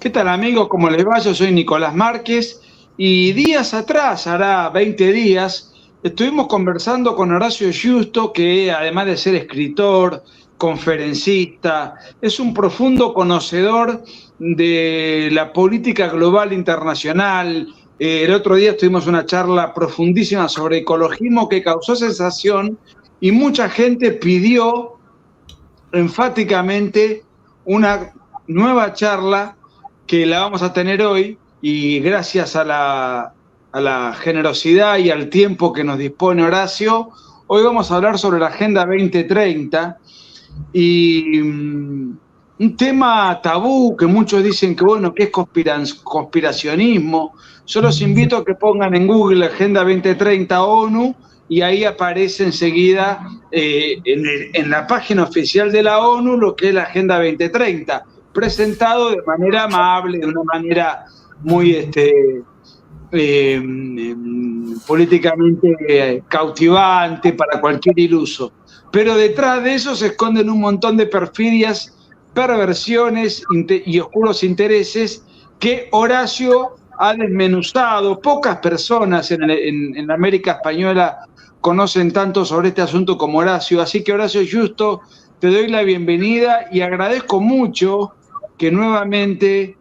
¿Qué tal, amigos? ¿Cómo les va? Yo soy Nicolás Márquez y días atrás, hará 20 días, estuvimos conversando con Horacio Giusto, que además de ser escritor, conferencista, es un profundo conocedor de la política global internacional. El otro día tuvimos una charla profundísima sobre ecologismo que causó sensación y mucha gente pidió enfáticamente una nueva charla que la vamos a tener hoy y gracias a la generosidad y al tiempo que nos dispone Horacio, hoy vamos a hablar sobre la Agenda 2030 y un tema tabú que muchos dicen que bueno, que es conspiracionismo. Yo los invito a que pongan en Google Agenda 2030 ONU y ahí aparece enseguida en la página oficial de la ONU lo que es la Agenda 2030, presentado de manera amable, de una manera muy eh, políticamente cautivante para cualquier iluso. Pero detrás de eso se esconden un montón de perfidias, perversiones y oscuros intereses que Horacio ha desmenuzado. Pocas personas en la América Española conocen tanto sobre este asunto como Horacio. Así que, Horacio Justo, te doy la bienvenida y agradezco mucho que nuevamente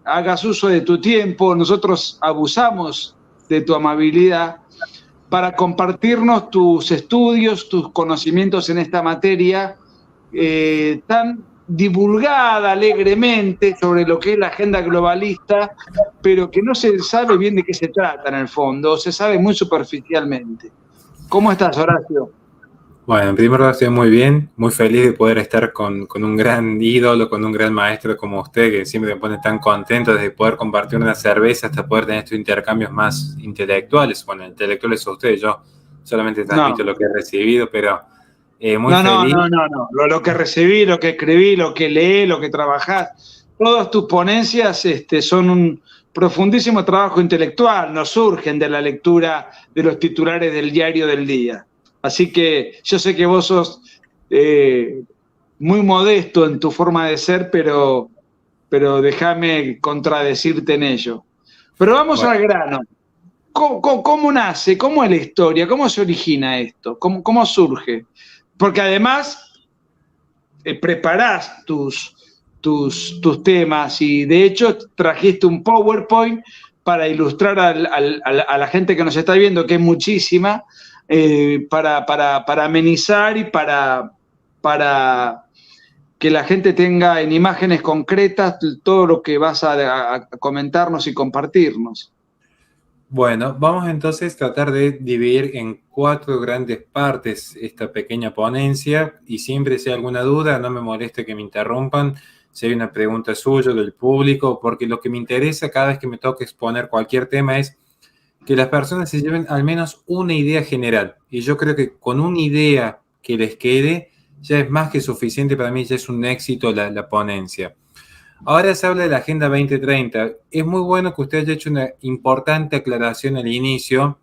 hagas uso de tu tiempo. Nosotros abusamos de tu amabilidad para compartirnos tus estudios, tus conocimientos en esta materia tan divulgada alegremente sobre lo que es la agenda globalista, pero que no se sabe bien de qué se trata en el fondo, se sabe muy superficialmente. ¿Cómo estás, Horacio? Bueno, en primer lugar estoy muy bien, muy feliz de poder estar con un gran ídolo, con un gran maestro como usted, que siempre me pone tan contento desde poder compartir una cerveza hasta poder tener estos intercambios más intelectuales. Bueno, intelectuales son ustedes, yo solamente transmito No, lo que he recibido, pero muy no, no, feliz. no, no, no. Lo que recibí, lo que escribí, lo que leí, lo que trabajás, todas tus ponencias son un profundísimo trabajo intelectual, no surgen de la lectura de los titulares del diario del día. Así que yo sé que vos sos eh, muy modesto en tu forma de ser, pero déjame contradecirte en ello. Pero vamos Bueno, al grano. ¿Cómo nace? ¿Cómo es la historia? ¿Cómo se origina esto? ¿Cómo surge? Porque además preparás tus temas y de hecho trajiste un PowerPoint para ilustrar a la gente que nos está viendo, que es muchísima, para amenizar y para que la gente tenga en imágenes concretas todo lo que vas a comentarnos y compartirnos. bueno, vamos entonces a tratar de dividir en cuatro grandes partes esta pequeña ponencia y siempre si hay alguna duda, no me moleste que me interrumpan, si hay una pregunta suya del público, porque lo que me interesa cada vez que me toca exponer cualquier tema es que las personas se lleven al menos una idea general. Y yo creo que con una idea que les quede ya es más que suficiente para mí, ya es un éxito la ponencia. Ahora se habla de la Agenda 2030. Es muy bueno que usted haya hecho una importante aclaración al inicio.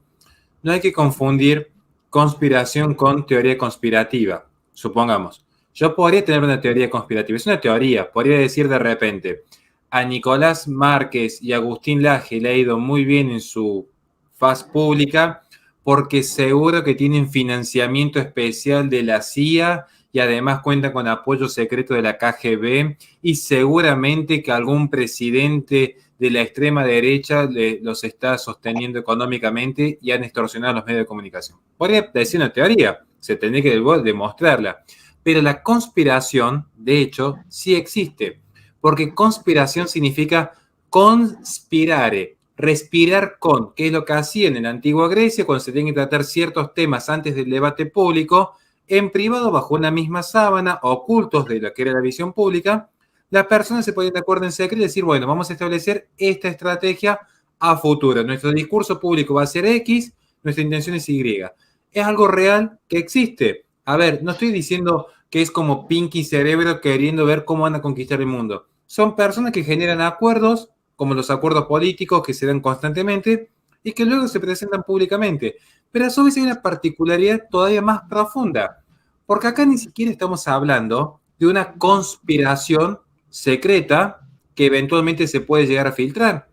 No hay que confundir conspiración con teoría conspirativa. Supongamos, yo podría tener una teoría conspirativa. Es una teoría. Podría decir de repente, a Nicolás Márquez y Agustín Laje le ha ido muy bien en su faz pública porque seguro que tienen financiamiento especial de la CIA y además cuentan con apoyo secreto de la KGB y seguramente que algún presidente de la extrema derecha los está sosteniendo económicamente y han extorsionado a los medios de comunicación. Podría decir una teoría, se tendría que demostrarla, pero la conspiración, de hecho, sí existe, porque conspiración significa conspirare, respirar con, que es lo que hacían en la antigua Grecia cuando se tenían que tratar ciertos temas antes del debate público, en privado bajo una misma sábana, ocultos de lo que era la visión pública, las personas se ponían de acuerdo en secreto y decir, bueno, vamos a establecer esta estrategia a futuro. Nuestro discurso público va a ser X, nuestra intención es Y. Es algo real que existe. A ver, no estoy diciendo que es como Pinky Cerebro queriendo ver cómo van a conquistar el mundo. Son personas que generan acuerdos, como los acuerdos políticos que se dan constantemente y que luego se presentan públicamente. Pero a su vez hay una particularidad todavía más profunda, porque acá ni siquiera estamos hablando de una conspiración secreta que eventualmente se puede llegar a filtrar.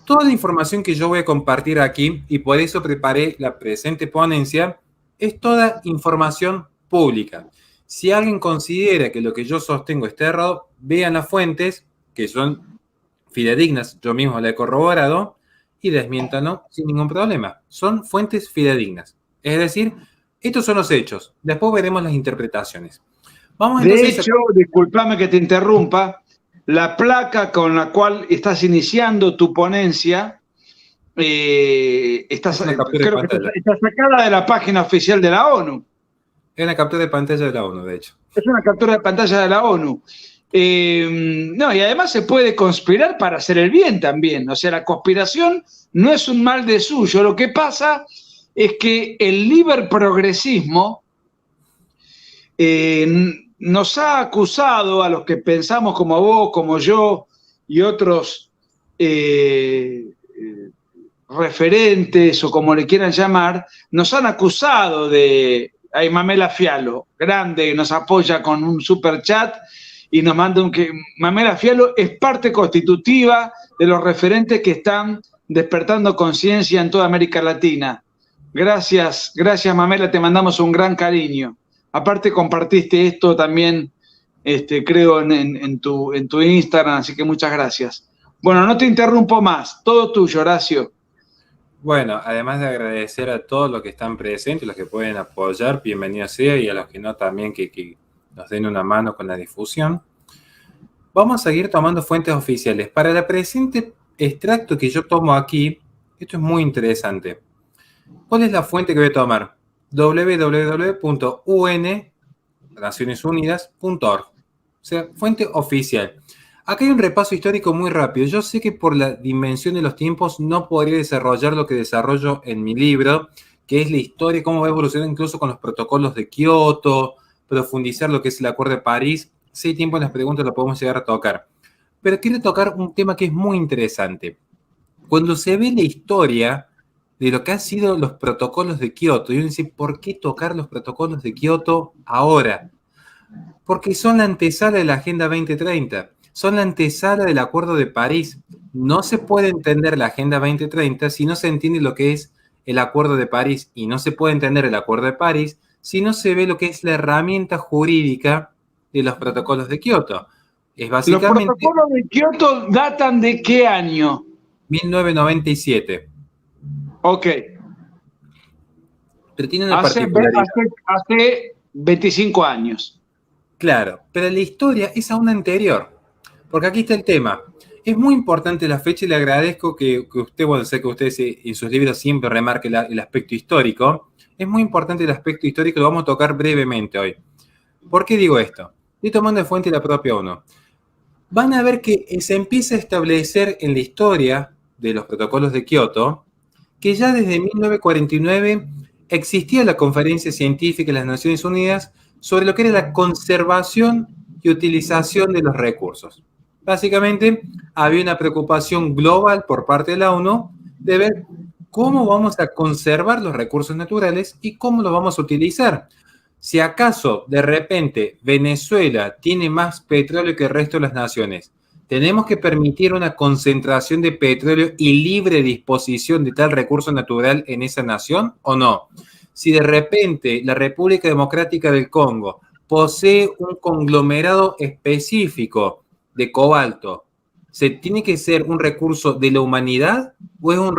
Toda la información que yo voy a compartir aquí, y por eso preparé la presente ponencia, es toda información pública. Si alguien considera que lo que yo sostengo está errado, vean las fuentes, que son fidedignas, yo mismo la he corroborado, y desmiéntanlo sin ningún problema. Son fuentes fidedignas. Es decir, estos son los hechos. Después veremos las interpretaciones. Vamos De entonces hecho, discúlpame que te interrumpa, la placa con la cual estás iniciando tu ponencia es una captura de pantalla. está sacada de la página oficial de la ONU. Es una captura de pantalla de la ONU, de hecho. Es una captura de pantalla de la ONU. No, y además se puede conspirar para hacer el bien también. O sea, la conspiración no es un mal de suyo. Lo que pasa es que el liberprogresismo nos ha acusado a los que pensamos como vos, como yo y otros referentes o como le quieran llamar, nos han acusado de... Hay Mamela Fialo, grande, nos apoya con un super chat y nos manda un que Mamela Fialo es parte constitutiva de los referentes que están despertando conciencia en toda América Latina. Gracias, gracias Mamela, te mandamos un gran cariño. Aparte compartiste esto también, creo, en tu Instagram, así que muchas gracias. Bueno, no te interrumpo más, todo tuyo, Horacio. Bueno, además de agradecer a todos los que están presentes, los que pueden apoyar, bienvenido sea, y a los que no también que nos den una mano con la difusión. Vamos a seguir tomando fuentes oficiales. Para el presente extracto que yo tomo aquí, esto es muy interesante. ¿Cuál es la fuente que voy a tomar? www.un.nacionesunidas.org. O sea, fuente oficial. Acá hay un repaso histórico muy rápido. Yo sé que por la dimensión de los tiempos no podría desarrollar lo que desarrollo en mi libro, que es la historia, cómo va evolucionando incluso con los protocolos de Kioto, profundizar lo que es el Acuerdo de París. Si hay tiempo en las preguntas lo podemos llegar a tocar. Pero quiero tocar un tema que es muy interesante. Cuando se ve la historia de lo que han sido los protocolos de Kioto, y uno dice, ¿por qué tocar los protocolos de Kioto ahora? Porque son la antesala de la Agenda 2030. Son la antesala del Acuerdo de París. No se puede entender la Agenda 2030 si no se entiende lo que es el Acuerdo de París, y no se puede entender el Acuerdo de París si no se ve lo que es la herramienta jurídica de los protocolos de Kioto. Es básicamente... ¿Los protocolos de Kioto datan de qué año? 1997. Ok. Pero tiene una particularidad. Hace 25 años. Claro, pero la historia es aún anterior. Porque aquí está el tema. Es muy importante la fecha y le agradezco que usted, bueno, sé que usted en sus libros siempre remarque el aspecto histórico. Es muy importante el aspecto histórico, lo vamos a tocar brevemente hoy. ¿Por qué digo esto? Estoy tomando de fuente la propia ONU. Van a ver que se empieza a establecer en la historia de los protocolos de Kioto que ya desde 1949 existía la Conferencia Científica de las Naciones Unidas sobre lo que era la conservación y utilización de los recursos. Básicamente, había una preocupación global por parte de la ONU de ver cómo vamos a conservar los recursos naturales y cómo los vamos a utilizar. Si acaso, de repente, Venezuela tiene más petróleo que el resto de las naciones, ¿tenemos que permitir una concentración de petróleo y libre disposición de tal recurso natural en esa nación o no? Si de repente la República Democrática del Congo posee un conglomerado específico de cobalto, ¿se tiene que ser un recurso de la humanidad o es un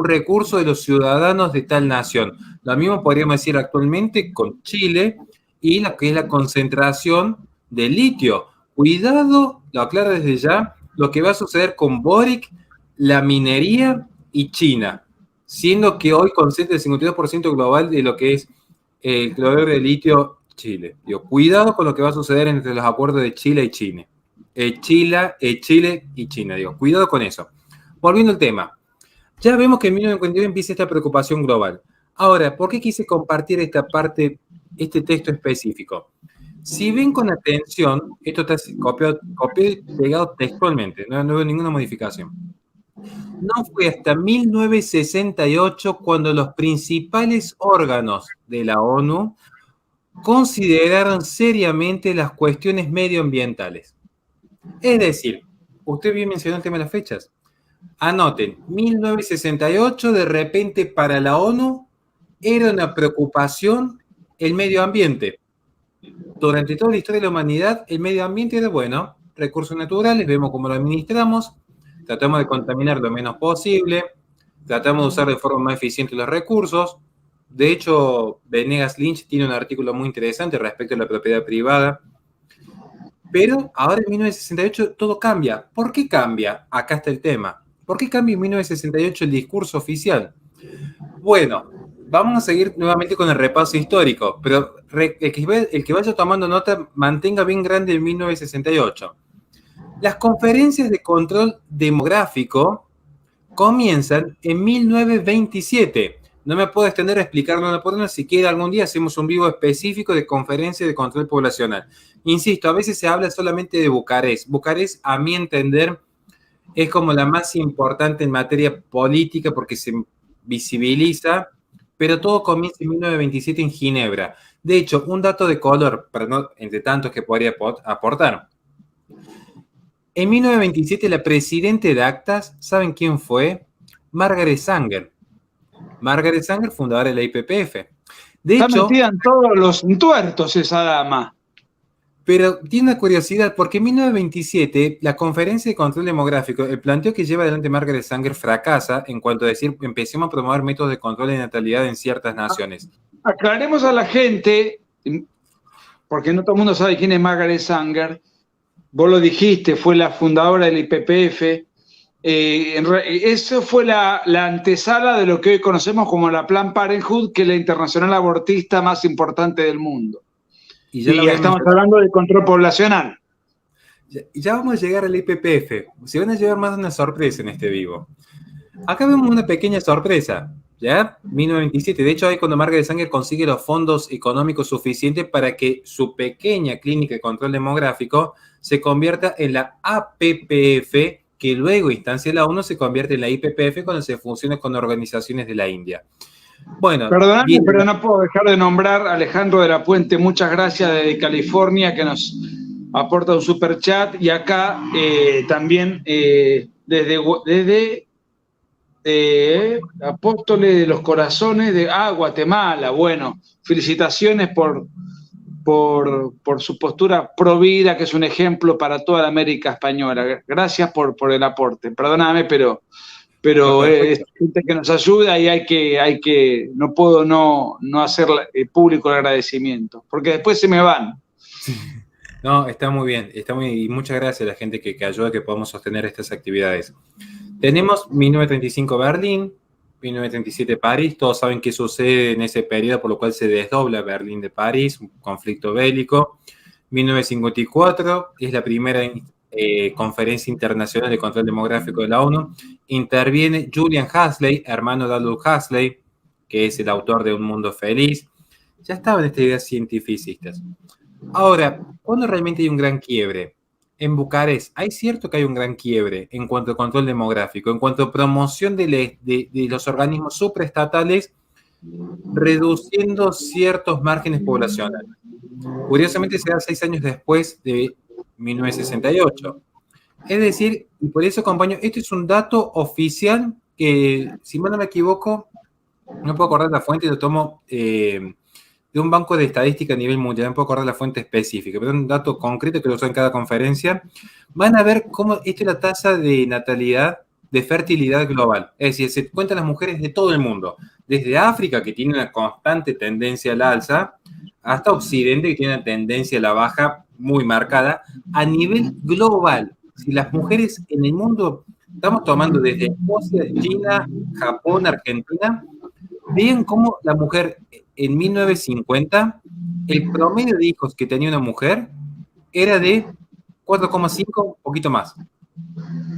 recurso de los ciudadanos de tal nación? Lo mismo podríamos decir actualmente con Chile y lo que es la concentración de litio. Cuidado, lo aclaro desde ya, lo que va a suceder con Boric, la minería y China, siendo que hoy concentra el 52% global de lo que es el cloruro de litio Chile. Digo, cuidado con lo que va a suceder entre los acuerdos de Chile y China. Chile y China, digo, cuidado con eso. Volviendo al tema, ya vemos que en 1949 empieza esta preocupación global. Ahora, ¿por qué quise compartir esta parte, este texto específico? Si ven con atención, esto está copiado y pegado textualmente, no veo ninguna modificación. No fue hasta 1968 cuando los principales órganos de la ONU consideraron seriamente las cuestiones medioambientales. Es decir, usted bien mencionó el tema de las fechas. Anoten, 1968, de repente para la ONU era una preocupación el medio ambiente. Durante toda la historia de la humanidad, el medio ambiente era bueno, recursos naturales, vemos cómo lo administramos, tratamos de contaminar lo menos posible, tratamos de usar de forma más eficiente los recursos. De hecho, Venegas Lynch tiene un artículo muy interesante respecto a la propiedad privada. Pero ahora en 1968 todo cambia. ¿Por qué cambia? Acá está el tema. ¿Por qué cambia en 1968 el discurso oficial? Bueno, vamos a seguir nuevamente con el repaso histórico, pero el que vaya tomando nota, mantenga bien grande en 1968. Las conferencias de control demográfico comienzan en 1927. No me puedo extender a explicarlo una por una. Si quiere, algún día hacemos un vivo específico de conferencia de control poblacional. Insisto, a veces se habla solamente de Bucarest. Bucarest, a mi entender, es como la más importante en materia política porque se visibiliza, pero todo comienza en 1927 en Ginebra. De hecho, un dato de color, pero no entre tantos que podría aportar. En 1927, la presidenta de Actas, ¿saben quién fue? Margaret Sanger. Margaret Sanger, fundadora de la IPPF. De Está hecho, metida en todos los tuertos esa dama. Pero tiene una curiosidad, porque en 1927 la Conferencia de Control Demográfico, el planteo que lleva adelante Margaret Sanger fracasa en cuanto a decir, empecemos a promover métodos de control de natalidad en ciertas naciones. Aclaremos a la gente, porque no todo el mundo sabe quién es Margaret Sanger. Vos lo dijiste, fue la fundadora del IPPF. Eso fue la antesala de lo que hoy conocemos como la Planned Parenthood, que es la internacional abortista más importante del mundo. Y ya estamos hablando de control poblacional. Ya vamos a llegar al IPPF. Se van a llevar más de una sorpresa en este vivo. Acá vemos una pequeña sorpresa, ¿ya? 1927. De hecho, ahí cuando Margaret Sanger consigue los fondos económicos suficientes para que su pequeña clínica de control demográfico se convierta en la APPF, que luego, instancia de la ONU, se convierte en la IPPF cuando se fusiona con organizaciones de la India. Bueno, perdóname, pero no puedo dejar de nombrar a Alejandro de la Puente, muchas gracias desde California, que nos aporta un super chat, y acá también desde Apóstoles de los Corazones de Guatemala. Bueno, felicitaciones por su postura pro vida, que es un ejemplo para toda la América española. Gracias por el aporte. Perdóname, pero es gente que nos ayuda y no puedo no hacer público el agradecimiento, porque después se me van. No, está muy bien, y muchas gracias a la gente que ayuda a que podamos sostener estas actividades. Tenemos 1935 Berlín, 1937 París, todos saben qué sucede en ese periodo, por lo cual se desdobla Berlín de París, un conflicto bélico. 1954 es la primera Conferencia Internacional de Control Demográfico de la ONU, interviene Julian Huxley, hermano de Aldous Huxley, que es el autor de Un Mundo Feliz. Ya estaban estas ideas cientificistas. Ahora, ¿cuándo realmente hay un gran quiebre? En Bucarest, hay cierto que hay un gran quiebre en cuanto a control demográfico, en cuanto a promoción de los organismos supraestatales, reduciendo ciertos márgenes poblacionales. Curiosamente, se da 6 años después de 1968. Es decir, y por eso, compañero, esto es un dato oficial que, si mal no me equivoco, no puedo acordar la fuente, lo tomo de un banco de estadística a nivel mundial, no puedo acordar la fuente específica, pero un dato concreto que lo uso en cada conferencia. Van a ver cómo esta es la tasa de natalidad, de fertilidad global. Es decir, se cuentan las mujeres de todo el mundo, desde África, que tiene una constante tendencia al alza, hasta Occidente, que tiene una tendencia a la baja muy marcada. A nivel global, si las mujeres en el mundo, estamos tomando desde Escocia, China, Japón, Argentina, vean cómo la mujer en 1950, el promedio de hijos que tenía una mujer era de 4,5, un poquito más.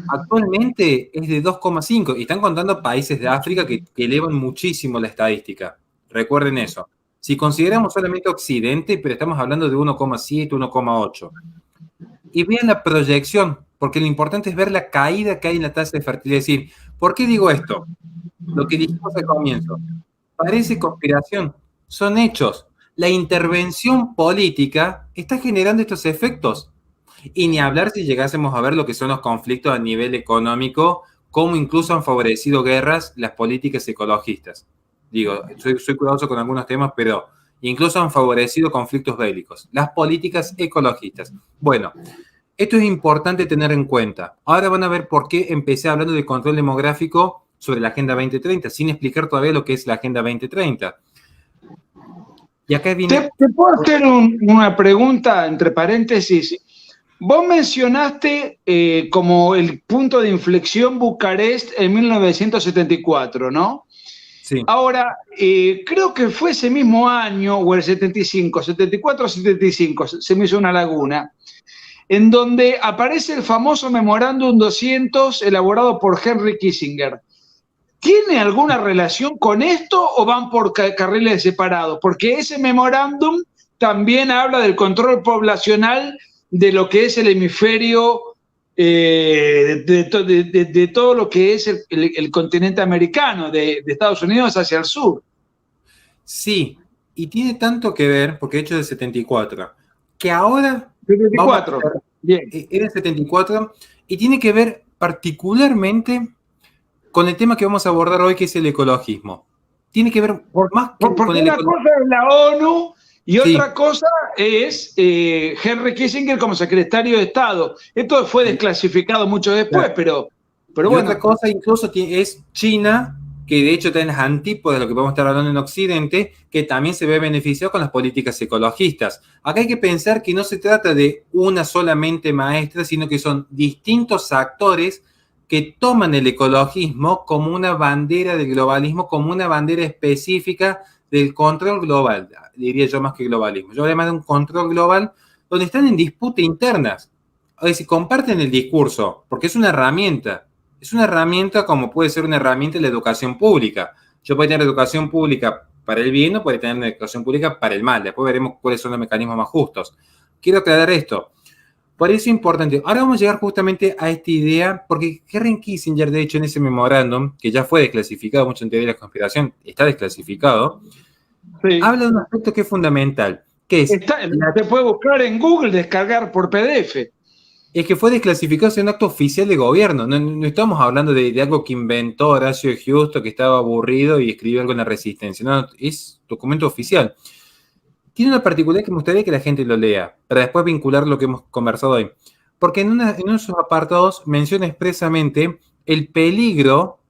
Actualmente es de 2,5 y están contando países de África que elevan muchísimo la estadística. Recuerden eso. Si consideramos solamente Occidente, pero estamos hablando de 1,7, 1,8. Y vean la proyección, porque lo importante es ver la caída que hay en la tasa de fertilidad. Es decir, ¿por qué digo esto? Lo que dijimos al comienzo. Parece conspiración, son hechos. La intervención política está generando estos efectos. Y ni hablar si llegásemos a ver lo que son los conflictos a nivel económico, cómo incluso han favorecido guerras las políticas ecologistas. Digo, soy cuidadoso con algunos temas, pero incluso han favorecido conflictos bélicos. Las políticas ecologistas. Bueno, esto es importante tener en cuenta. Ahora van a ver por qué empecé hablando de control demográfico sobre la Agenda 2030, sin explicar todavía lo que es la Agenda 2030. Y acá viene... ¿Te puedo hacer una pregunta entre paréntesis? Vos mencionaste como el punto de inflexión Bucarest en 1974, ¿no? Sí. Ahora, creo que fue ese mismo año, o el 75, 74 o 75, se me hizo una laguna, en donde aparece el famoso Memorándum 200 elaborado por Henry Kissinger. ¿Tiene alguna relación con esto o van por carriles separados? Porque ese memorándum también habla del control poblacional de lo que es el hemisferio, de todo lo que es el continente americano, de Estados Unidos hacia el sur. Sí, y tiene tanto que ver, porque de hecho es del 74, que ahora... 74, bien. Era el 74, y tiene que ver particularmente con el tema que vamos a abordar hoy, que es el ecologismo. Tiene que ver más que Porque con el una cosa es la ONU y sí. otra cosa es Henry Kissinger como secretario de Estado. Esto fue desclasificado mucho después, claro. pero y bueno. otra cosa incluso es China, que de hecho está en las antípodas de lo que vamos a estar hablando en Occidente, que también se ve beneficiado con las políticas ecologistas. Acá hay que pensar que no se trata de una solamente maestra, sino que son distintos actores que toman el ecologismo como una bandera del globalismo, como una bandera específica del control global, diría yo más que globalismo. Yo además de un control global donde están en disputa internas. Es decir, comparten el discurso, porque es una herramienta. Es una herramienta como puede ser una herramienta en la educación pública. Yo puedo tener educación pública para el bien o puedo tener una educación pública para el mal. Después veremos cuáles son los mecanismos más justos. Quiero aclarar esto. Por eso es importante. Ahora vamos a llegar justamente a esta idea, porque Henry Kissinger, de hecho, en ese memorándum, que ya fue desclasificado, mucho en teoría de la conspiración, está desclasificado, sí. Habla de un aspecto que es fundamental, que es... Se puede buscar en Google, descargar por PDF. Es que fue desclasificado en un acto oficial de gobierno. No estamos hablando de algo que inventó Horacio Giusto, que estaba aburrido y escribió algo en la Resistencia. No, es documento oficial. Tiene una particularidad que me gustaría que la gente lo lea, para después vincular lo que hemos conversado hoy. Porque en uno de sus apartados menciona expresamente el peligro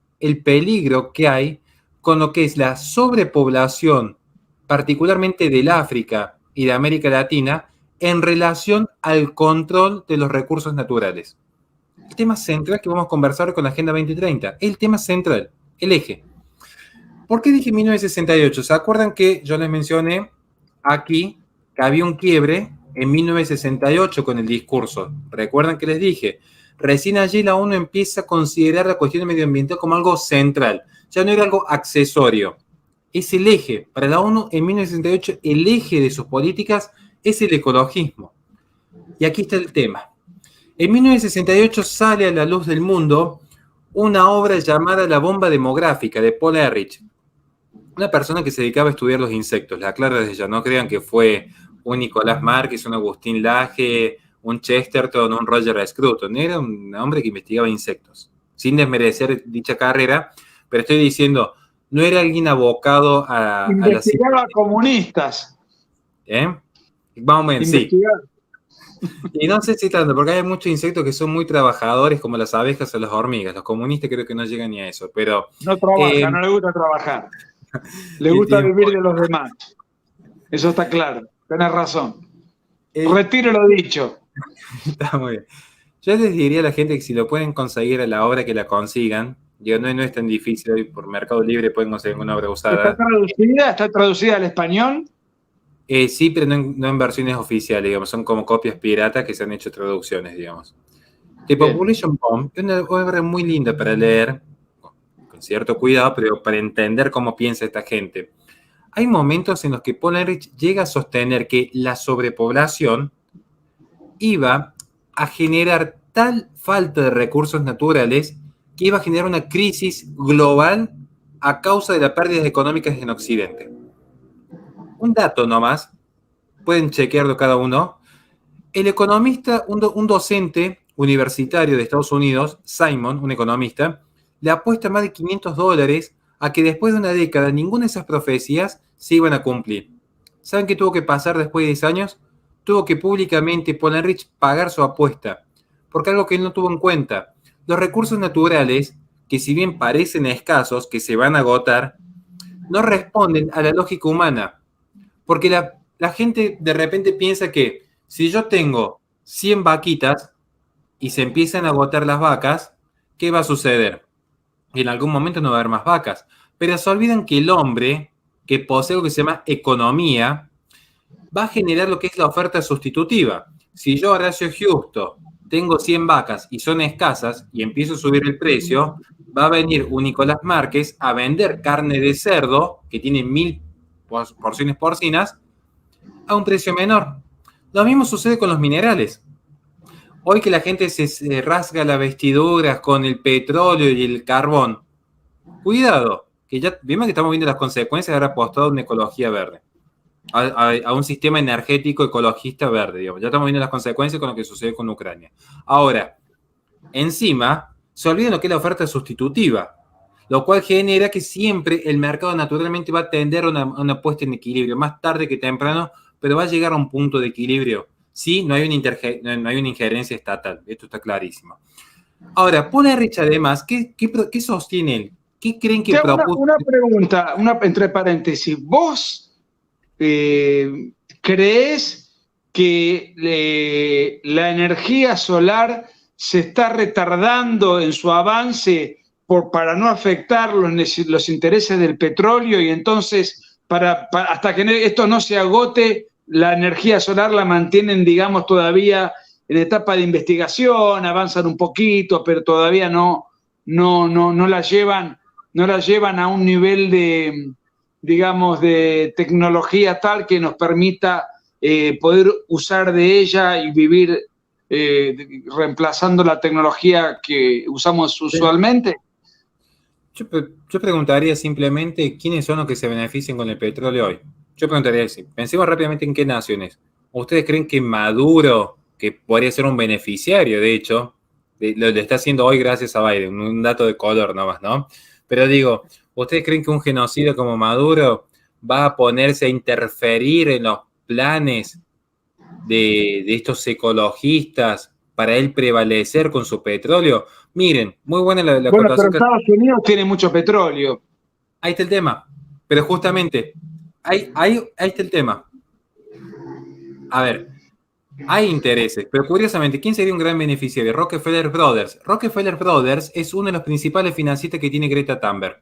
que hay con lo que es la sobrepoblación, particularmente del África y de América Latina, en relación al control de los recursos naturales. El tema central que vamos a conversar con la Agenda 2030, el tema central, el eje. ¿Por qué dije 1968? ¿Se acuerdan que yo les mencioné aquí que había un quiebre en 1968 con el discurso? ¿Recuerdan que les dije? Recién allí la ONU empieza a considerar la cuestión medioambiental como algo central. Ya no era algo accesorio. Es el eje. Para la ONU en 1968 el eje de sus políticas es el ecologismo. Y aquí está el tema. En 1968 sale a la luz del mundo una obra llamada La bomba demográfica de Paul Ehrlich. Una persona que se dedicaba a estudiar los insectos. La aclaro desde ya, no crean que fue un Nicolás Márquez, un Agustín Laje, un Chesterton, un Roger Scruton. Era un hombre que investigaba insectos. Sin desmerecer dicha carrera, pero estoy diciendo, no era alguien abocado a investigaba a comunistas. Más o menos, sí. Y no sé si tanto, porque hay muchos insectos que son muy trabajadores, como las abejas o las hormigas. Los comunistas creo que no llegan ni a eso, pero... No trabaja, no le gusta trabajar. Le gusta vivir de los demás. Eso está claro. Tenés razón. Retiro lo dicho. Está muy bien. Yo les diría a la gente que si lo pueden conseguir a la obra, que la consigan. Digo, no es tan difícil. Hoy por Mercado Libre pueden conseguir una obra usada. ¿Está traducida al español? Sí, pero no en versiones oficiales, digamos. Son como copias piratas que se han hecho traducciones, digamos. The Population Bomb es una obra muy linda para leer, con cierto cuidado, pero para entender cómo piensa esta gente. Hay momentos en los que Paul Ehrlich llega a sostener que la sobrepoblación iba a generar tal falta de recursos naturales que iba a generar una crisis global a causa de las pérdidas económicas en Occidente. Un dato nomás, pueden chequearlo cada uno. El economista, un docente universitario de Estados Unidos, Simon, un economista, le apuesta más de $500 a que después de una década ninguna de esas profecías se iban a cumplir. ¿Saben qué tuvo que pasar después de 10 años? Tuvo que públicamente Paul Ehrlich pagar su apuesta, porque algo que él no tuvo en cuenta, los recursos naturales, que si bien parecen escasos, que se van a agotar, no responden a la lógica humana, porque la gente de repente piensa que si yo tengo 100 vaquitas y se empiezan a agotar las vacas, ¿qué va a suceder? En algún momento no va a haber más vacas. Pero se olvidan que el hombre, que posee lo que se llama economía, va a generar lo que es la oferta sustitutiva. Si yo, Horacio Justo, tengo 100 vacas y son escasas y empiezo a subir el precio, va a venir un Nicolás Márquez a vender carne de cerdo, que tiene 1000 porciones porcinas, a un precio menor. Lo mismo sucede con los minerales. Hoy que la gente se rasga las vestiduras con el petróleo y el carbón, cuidado, que ya vemos que estamos viendo las consecuencias de haber apostado a una ecología verde, a un sistema energético ecologista verde, digamos. Ya estamos viendo las consecuencias con lo que sucede con Ucrania. Ahora, encima, se olvida lo que es la oferta sustitutiva, lo cual genera que siempre el mercado naturalmente va a tender a una puesta en equilibrio, más tarde que temprano, pero va a llegar a un punto de equilibrio. Sí, no hay una injerencia estatal, esto está clarísimo. Ahora, Paul Ehrlich además, ¿qué sostiene él? ¿Qué creen que propuso? Una pregunta, entre paréntesis. ¿Vos crees que la energía solar se está retardando en su avance para no afectar los intereses del petróleo y entonces hasta que esto no se agote, la energía solar la mantienen, digamos, todavía en etapa de investigación, avanzan un poquito, pero todavía no la llevan a un nivel de, digamos, de tecnología tal que nos permita poder usar de ella y vivir reemplazando la tecnología que usamos usualmente? Yo preguntaría simplemente quiénes son los que se benefician con el petróleo hoy. Yo preguntaría así, pensemos rápidamente en qué naciones. ¿Ustedes creen que Maduro, que podría ser un beneficiario, de hecho, lo está haciendo hoy gracias a Biden, un dato de color nomás, ¿no? Pero digo, ¿ustedes creen que un genocida como Maduro va a ponerse a interferir en los planes de estos ecologistas para él prevalecer con su petróleo? Miren, muy buena la bueno, pero Estados Unidos tiene mucho petróleo. Ahí está el tema. Pero justamente, ahí está el tema. A ver, hay intereses, pero curiosamente, ¿quién sería un gran beneficiario? Rockefeller Brothers. Rockefeller Brothers es uno de los principales financistas que tiene Greta Thunberg.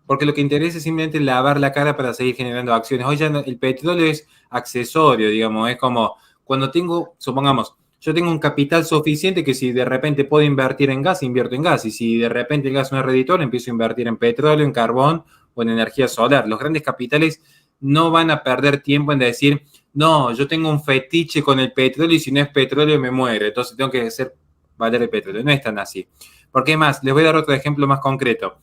Porque lo que interesa es simplemente lavar la cara para seguir generando acciones. Hoy ya el petróleo es accesorio, digamos, es como cuando supongamos, yo tengo un capital suficiente que si de repente puedo invertir en gas, invierto en gas. Y si de repente el gas no es redituable, empiezo a invertir en petróleo, en carbón o en energía solar. Los grandes capitales no van a perder tiempo en decir, no, yo tengo un fetiche con el petróleo y si no es petróleo me muero. Entonces tengo que hacer valer el petróleo. No es tan así. Porque más, les voy a dar otro ejemplo más concreto.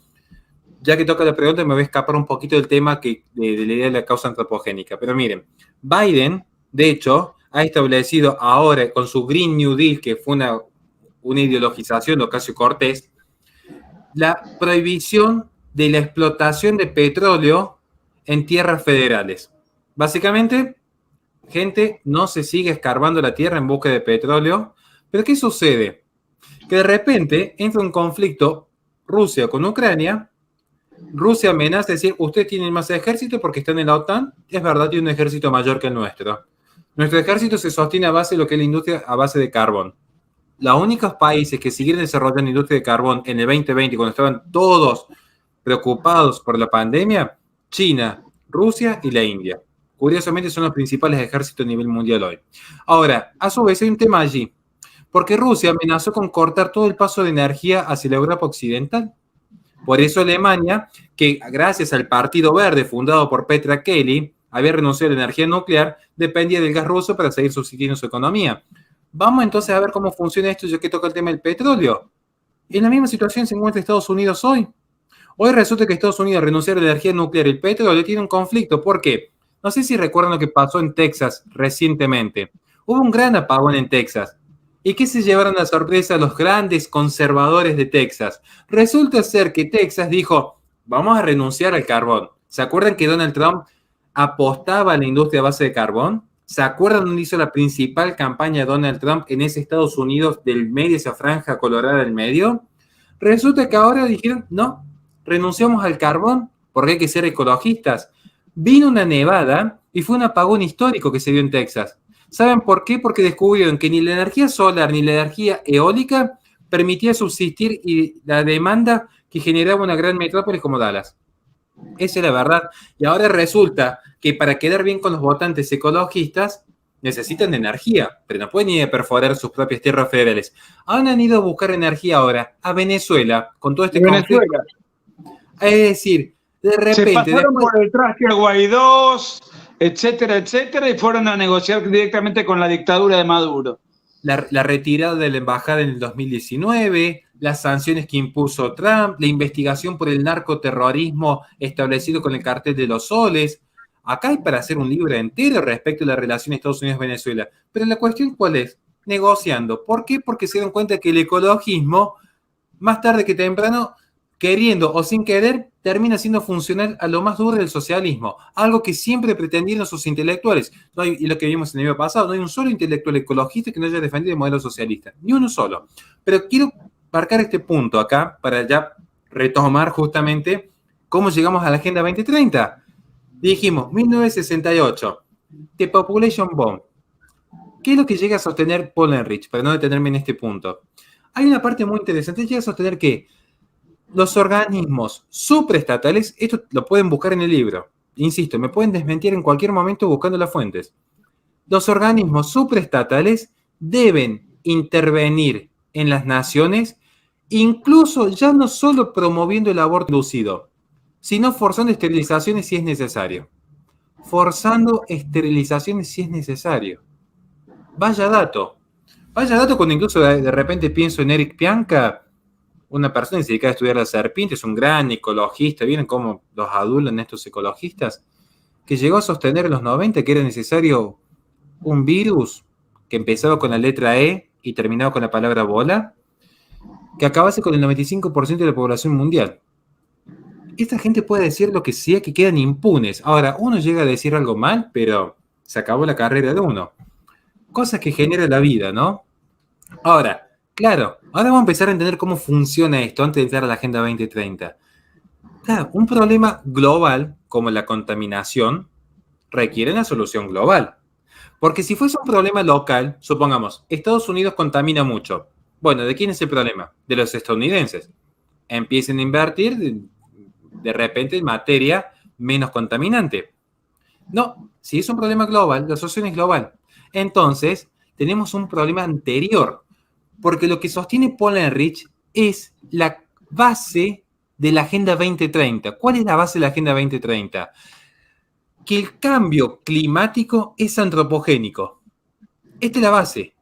Ya que toca la pregunta, me voy a escapar un poquito del tema de la idea de la causa antropogénica. Pero miren, Biden, de hecho, ha establecido ahora con su Green New Deal, que fue una ideologización de Ocasio-Cortez, la prohibición de la explotación de petróleo en tierras federales. Básicamente, gente no se sigue escarbando la tierra en busca de petróleo. Pero ¿qué sucede? Que de repente entra un conflicto Rusia con Ucrania. Rusia amenaza decir, ustedes tienen más ejército porque están en la OTAN. Es verdad, tiene un ejército mayor que el nuestro. Nuestro ejército se sostiene a base de lo que es la industria a base de carbón. Los únicos países que siguieron desarrollando industria de carbón en el 2020, cuando estaban todos preocupados por la pandemia, China, Rusia y la India. Curiosamente son los principales ejércitos a nivel mundial hoy. Ahora, a su vez hay un tema allí, porque Rusia amenazó con cortar todo el paso de energía hacia la Europa occidental. Por eso Alemania, que gracias al Partido Verde fundado por Petra Kelly, había renunciado a la energía nuclear, dependía del gas ruso para seguir subsistiendo su economía. Vamos entonces a ver cómo funciona esto, ya que toca el tema del petróleo. En la misma situación se encuentra Estados Unidos hoy. Hoy resulta que Estados Unidos renunció a la energía nuclear y el petróleo tiene un conflicto. ¿Por qué? No sé si recuerdan lo que pasó en Texas recientemente. Hubo un gran apagón en Texas. ¿Y qué se llevaron a sorpresa los grandes conservadores de Texas? Resulta ser que Texas dijo, vamos a renunciar al carbón. ¿Se acuerdan que Donald Trump apostaba a la industria a base de carbón? ¿Se acuerdan dónde hizo la principal campaña Donald Trump en ese Estados Unidos del medio, esa franja colorada del medio? Resulta que ahora dijeron, no, renunciamos al carbón porque hay que ser ecologistas. Vino una nevada y fue un apagón histórico que se dio en Texas. ¿Saben por qué? Porque descubrieron que ni la energía solar ni la energía eólica permitía subsistir y la demanda que generaba una gran metrópolis como Dallas. Esa es la verdad. Y ahora resulta que para quedar bien con los votantes ecologistas necesitan de energía, pero no pueden ir a perforar sus propias tierras federales. Han ido a buscar energía ahora a Venezuela con todo este conflicto. Es decir, de repente... Se pasaron por el traje a Guaidó, etcétera, etcétera, y fueron a negociar directamente con la dictadura de Maduro. La retirada de la embajada en el 2019, las sanciones que impuso Trump, la investigación por el narcoterrorismo establecido con el cartel de los soles. Acá hay para hacer un libro entero respecto a la relación Estados Unidos-Venezuela. Pero la cuestión, ¿cuál es? Negociando. ¿Por qué? Porque se dan cuenta que el ecologismo, más tarde que temprano, queriendo o sin querer, termina siendo funcional a lo más duro del socialismo. Algo que siempre pretendieron sus intelectuales. No hay, y lo que vimos en el video pasado, no hay un solo intelectual ecologista que no haya defendido el modelo socialista. Ni uno solo. Pero quiero marcar este punto acá para ya retomar justamente cómo llegamos a la Agenda 2030. Dijimos, 1968, The Population Bomb. ¿Qué es lo que llega a sostener Paul Ehrlich? Para no detenerme en este punto. Hay una parte muy interesante, llega a sostener que los organismos supraestatales, esto lo pueden buscar en el libro, insisto, me pueden desmentir en cualquier momento buscando las fuentes. Los organismos supraestatales deben intervenir en las naciones, incluso ya no solo promoviendo el aborto inducido, sino forzando esterilizaciones si es necesario. Forzando esterilizaciones si es necesario. Vaya dato. Vaya dato cuando incluso de repente pienso en Eric Pianka, una persona que se dedica a estudiar las serpientes, un gran ecologista, ¿vieron cómo los adulan estos ecologistas? Que llegó a sostener en los 90 que era necesario un virus que empezaba con la letra E y terminaba con la palabra bola, que acabase con el 95% de la población mundial. Esta gente puede decir lo que sea, que quedan impunes. Ahora, uno llega a decir algo mal, pero se acabó la carrera de uno. Cosas que genera la vida, ¿no? Ahora, claro, ahora vamos a empezar a entender cómo funciona esto antes de entrar a la Agenda 2030. Claro, un problema global como la contaminación requiere una solución global. Porque si fuese un problema local, supongamos, Estados Unidos contamina mucho. Bueno, ¿de quién es el problema? De los estadounidenses. Empiecen a invertir de repente en materia menos contaminante. No, si es un problema global, la solución es global. Entonces, tenemos un problema anterior. Porque lo que sostiene Paul Ehrlich es la base de la Agenda 2030. ¿Cuál es la base de la Agenda 2030? Que el cambio climático es antropogénico. Esta es la base.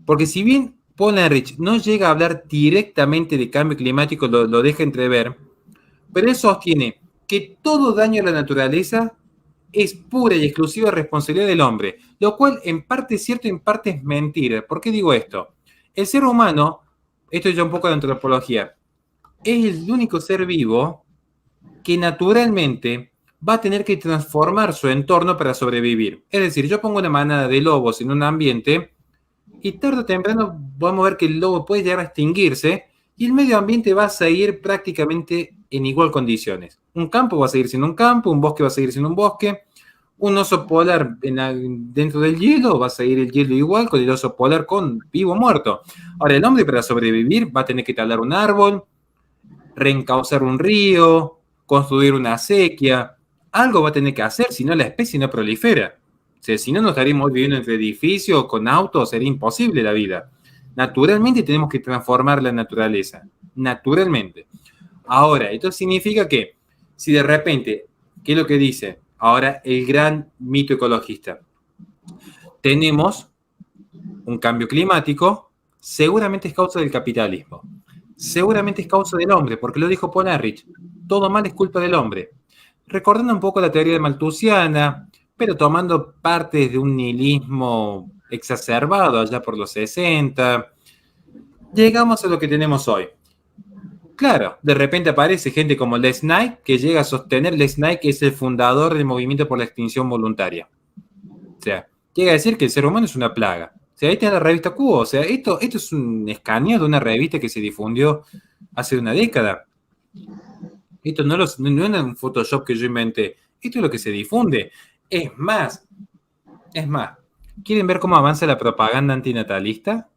Porque si bien Paul Ehrlich no llega a hablar directamente de cambio climático, lo deja entrever, pero él sostiene que todo daño a la naturaleza es pura y exclusiva responsabilidad del hombre, lo cual en parte es cierto y en parte es mentira. ¿Por qué digo esto? El ser humano, esto es ya un poco de antropología, es el único ser vivo que naturalmente va a tener que transformar su entorno para sobrevivir. Es decir, yo pongo una manada de lobos en un ambiente y tarde o temprano vamos a ver que el lobo puede llegar a extinguirse y el medio ambiente va a seguir prácticamente en igual condiciones. Un campo va a seguir siendo un campo, un bosque va a seguir siendo un bosque, un oso polar dentro del hielo va a seguir el hielo igual con el oso polar con vivo o muerto. Ahora, el hombre para sobrevivir va a tener que talar un árbol, reencauzar un río, construir una acequia. Algo va a tener que hacer, si no la especie no prolifera. O sea, si no, nos estaríamos viviendo entre edificios, con autos, sería imposible la vida. Naturalmente tenemos que transformar la naturaleza. Naturalmente. Ahora, esto significa que si de repente, ¿qué es lo que dice ahora el gran mito ecologista? Tenemos un cambio climático, seguramente es causa del capitalismo. Seguramente es causa del hombre, porque lo dijo Paul Ehrlich. Todo mal es culpa del hombre. Recordando un poco la teoría de Malthusiana, pero tomando partes de un nihilismo exacerbado allá por los 60, llegamos a lo que tenemos hoy. Claro, de repente aparece gente como Les Knight, que llega a sostener, Les Knight que es el fundador del movimiento por la extinción voluntaria. O sea, llega a decir que el ser humano es una plaga. O sea, ahí está la revista Cubo. O sea, esto es un escaneo de una revista que se difundió hace una década. Esto no es un Photoshop que yo inventé. Esto es lo que se difunde. Es más, ¿quieren ver cómo avanza la propaganda antinatalista?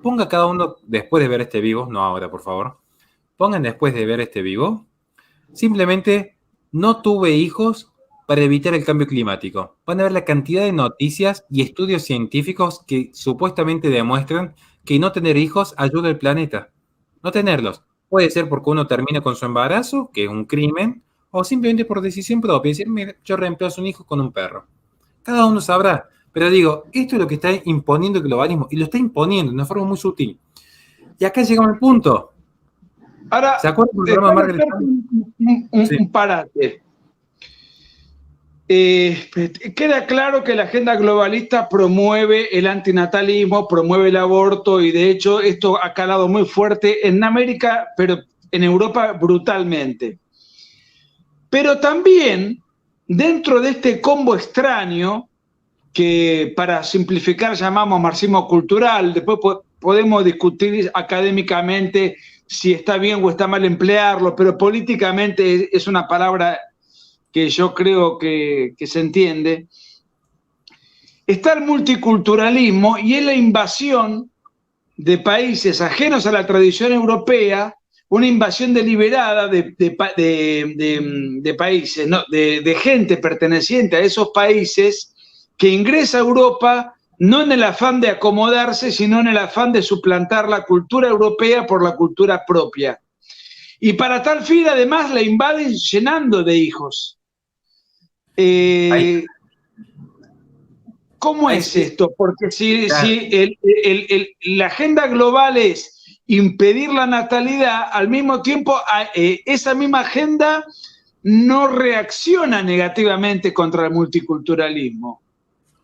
Ponga cada uno, después de ver este vivo, no ahora, por favor, pongan después de ver este vivo, simplemente no tuve hijos para evitar el cambio climático. Van a ver la cantidad de noticias y estudios científicos que supuestamente demuestran que no tener hijos ayuda al planeta. No tenerlos. Puede ser porque uno termina con su embarazo, que es un crimen, o simplemente por decisión propia. Decir, mira, yo reemplazo un hijo con un perro. Cada uno sabrá. Pero digo, esto es lo que está imponiendo el globalismo, y lo está imponiendo de una forma muy sutil. Y acá llegamos al punto. Ahora, ¿Se acuerdan del programa Margaret Thatcher? Un parate. Queda claro que la agenda globalista promueve el antinatalismo, promueve el aborto, y de hecho esto ha calado muy fuerte en América, pero en Europa brutalmente. Pero también, dentro de este combo extraño, que para simplificar llamamos marxismo cultural, después podemos discutir académicamente si está bien o está mal emplearlo, pero políticamente es una palabra que yo creo que se entiende. Está el multiculturalismo y es la invasión de países ajenos a la tradición europea, una invasión deliberada de países, ¿no? de gente perteneciente a esos países que ingresa a Europa no en el afán de acomodarse, sino en el afán de suplantar la cultura europea por la cultura propia. Y para tal fin, además, la invaden llenando de hijos. ¿Cómo es esto? Porque si la agenda global es impedir la natalidad, al mismo tiempo esa misma agenda no reacciona negativamente contra el multiculturalismo.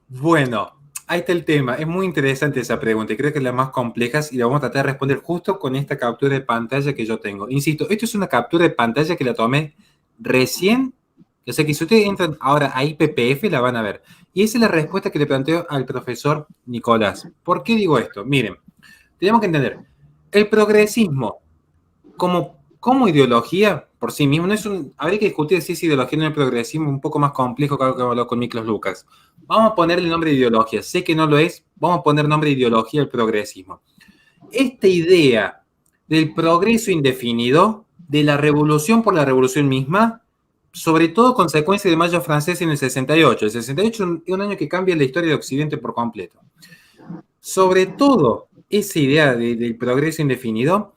Bueno, ahí está el tema. Es muy interesante esa pregunta y creo que es la más compleja y la vamos a tratar de responder justo con esta captura de pantalla que yo tengo. Insisto, esto es una captura de pantalla que la tomé recién. O sea que si ustedes entran ahora a IPPF la van a ver. Y esa es la respuesta que le planteo al profesor Nicolás. ¿Por qué digo esto? Miren, tenemos que entender, el progresismo como ideología por sí mismo, no es habría que discutir si es ideología o no el progresismo, un poco más complejo que algo que habló con Miklos Lucas. Vamos a ponerle nombre de ideología. Sé que no lo es, vamos a poner nombre de ideología al progresismo. Esta idea del progreso indefinido, de la revolución por la revolución misma, sobre todo consecuencia de Mayo francés en el 68. El 68 es un año que cambia la historia de Occidente por completo. Sobre todo, esa idea del progreso indefinido,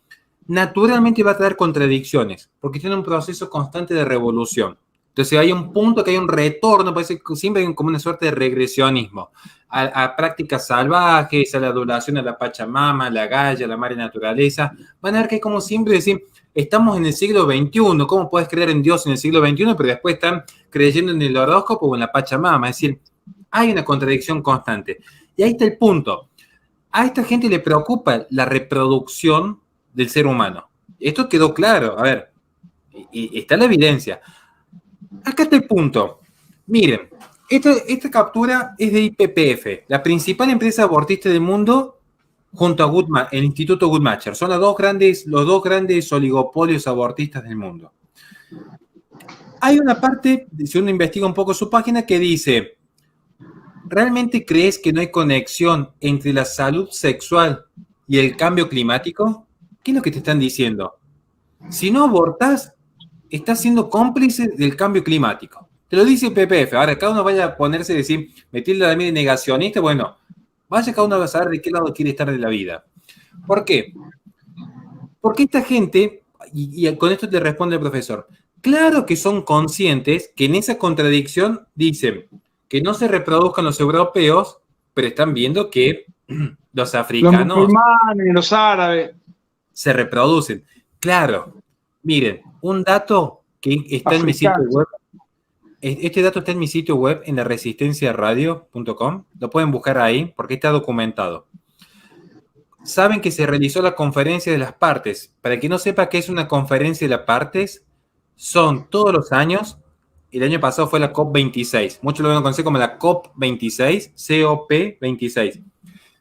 naturalmente va a traer contradicciones, porque tiene un proceso constante de revolución. Entonces hay un punto que hay un retorno, parece que siempre hay como una suerte de regresionismo a prácticas salvajes, a la adulación a la Pachamama, a la Gaia, a la madre naturaleza. Van a ver que hay como siempre decir, estamos en el siglo XXI, ¿cómo puedes creer en Dios en el siglo XXI, pero después están creyendo en el horóscopo o en la Pachamama? Es decir, hay una contradicción constante. Y ahí está el punto. A esta gente le preocupa la reproducción del ser humano. Esto quedó claro. A ver, y está la evidencia. Acá está el punto. Miren, esta captura es de IPPF, la principal empresa abortista del mundo, junto a el Instituto Guttmacher. Son los dos grandes oligopolios abortistas del mundo. Hay una parte, si uno investiga un poco su página, que dice, ¿realmente crees que no hay conexión entre la salud sexual y el cambio climático? ¿Qué es lo que te están diciendo? Si no abortás, estás siendo cómplice del cambio climático. Te lo dice el PPF. Ahora, cada uno vaya a ponerse y decir, metirle a mí de negacionista, bueno, vaya cada uno a saber de qué lado quiere estar de la vida. ¿Por qué? Porque esta gente, y con esto te responde el profesor, claro que son conscientes que en esa contradicción dicen que no se reproduzcan los europeos, pero están viendo que los africanos, los musulmanes, los árabes, se reproducen. Claro, miren, un dato que está en mi sitio web, Este dato está en mi sitio web, en la resistenciaradio.com. Lo pueden buscar ahí porque está documentado. Saben que se realizó la conferencia de las partes. Para el que no sepa qué es una conferencia de las partes, son todos los años. El año pasado fue la COP26. Muchos lo van a conocer como la COP26, COP26.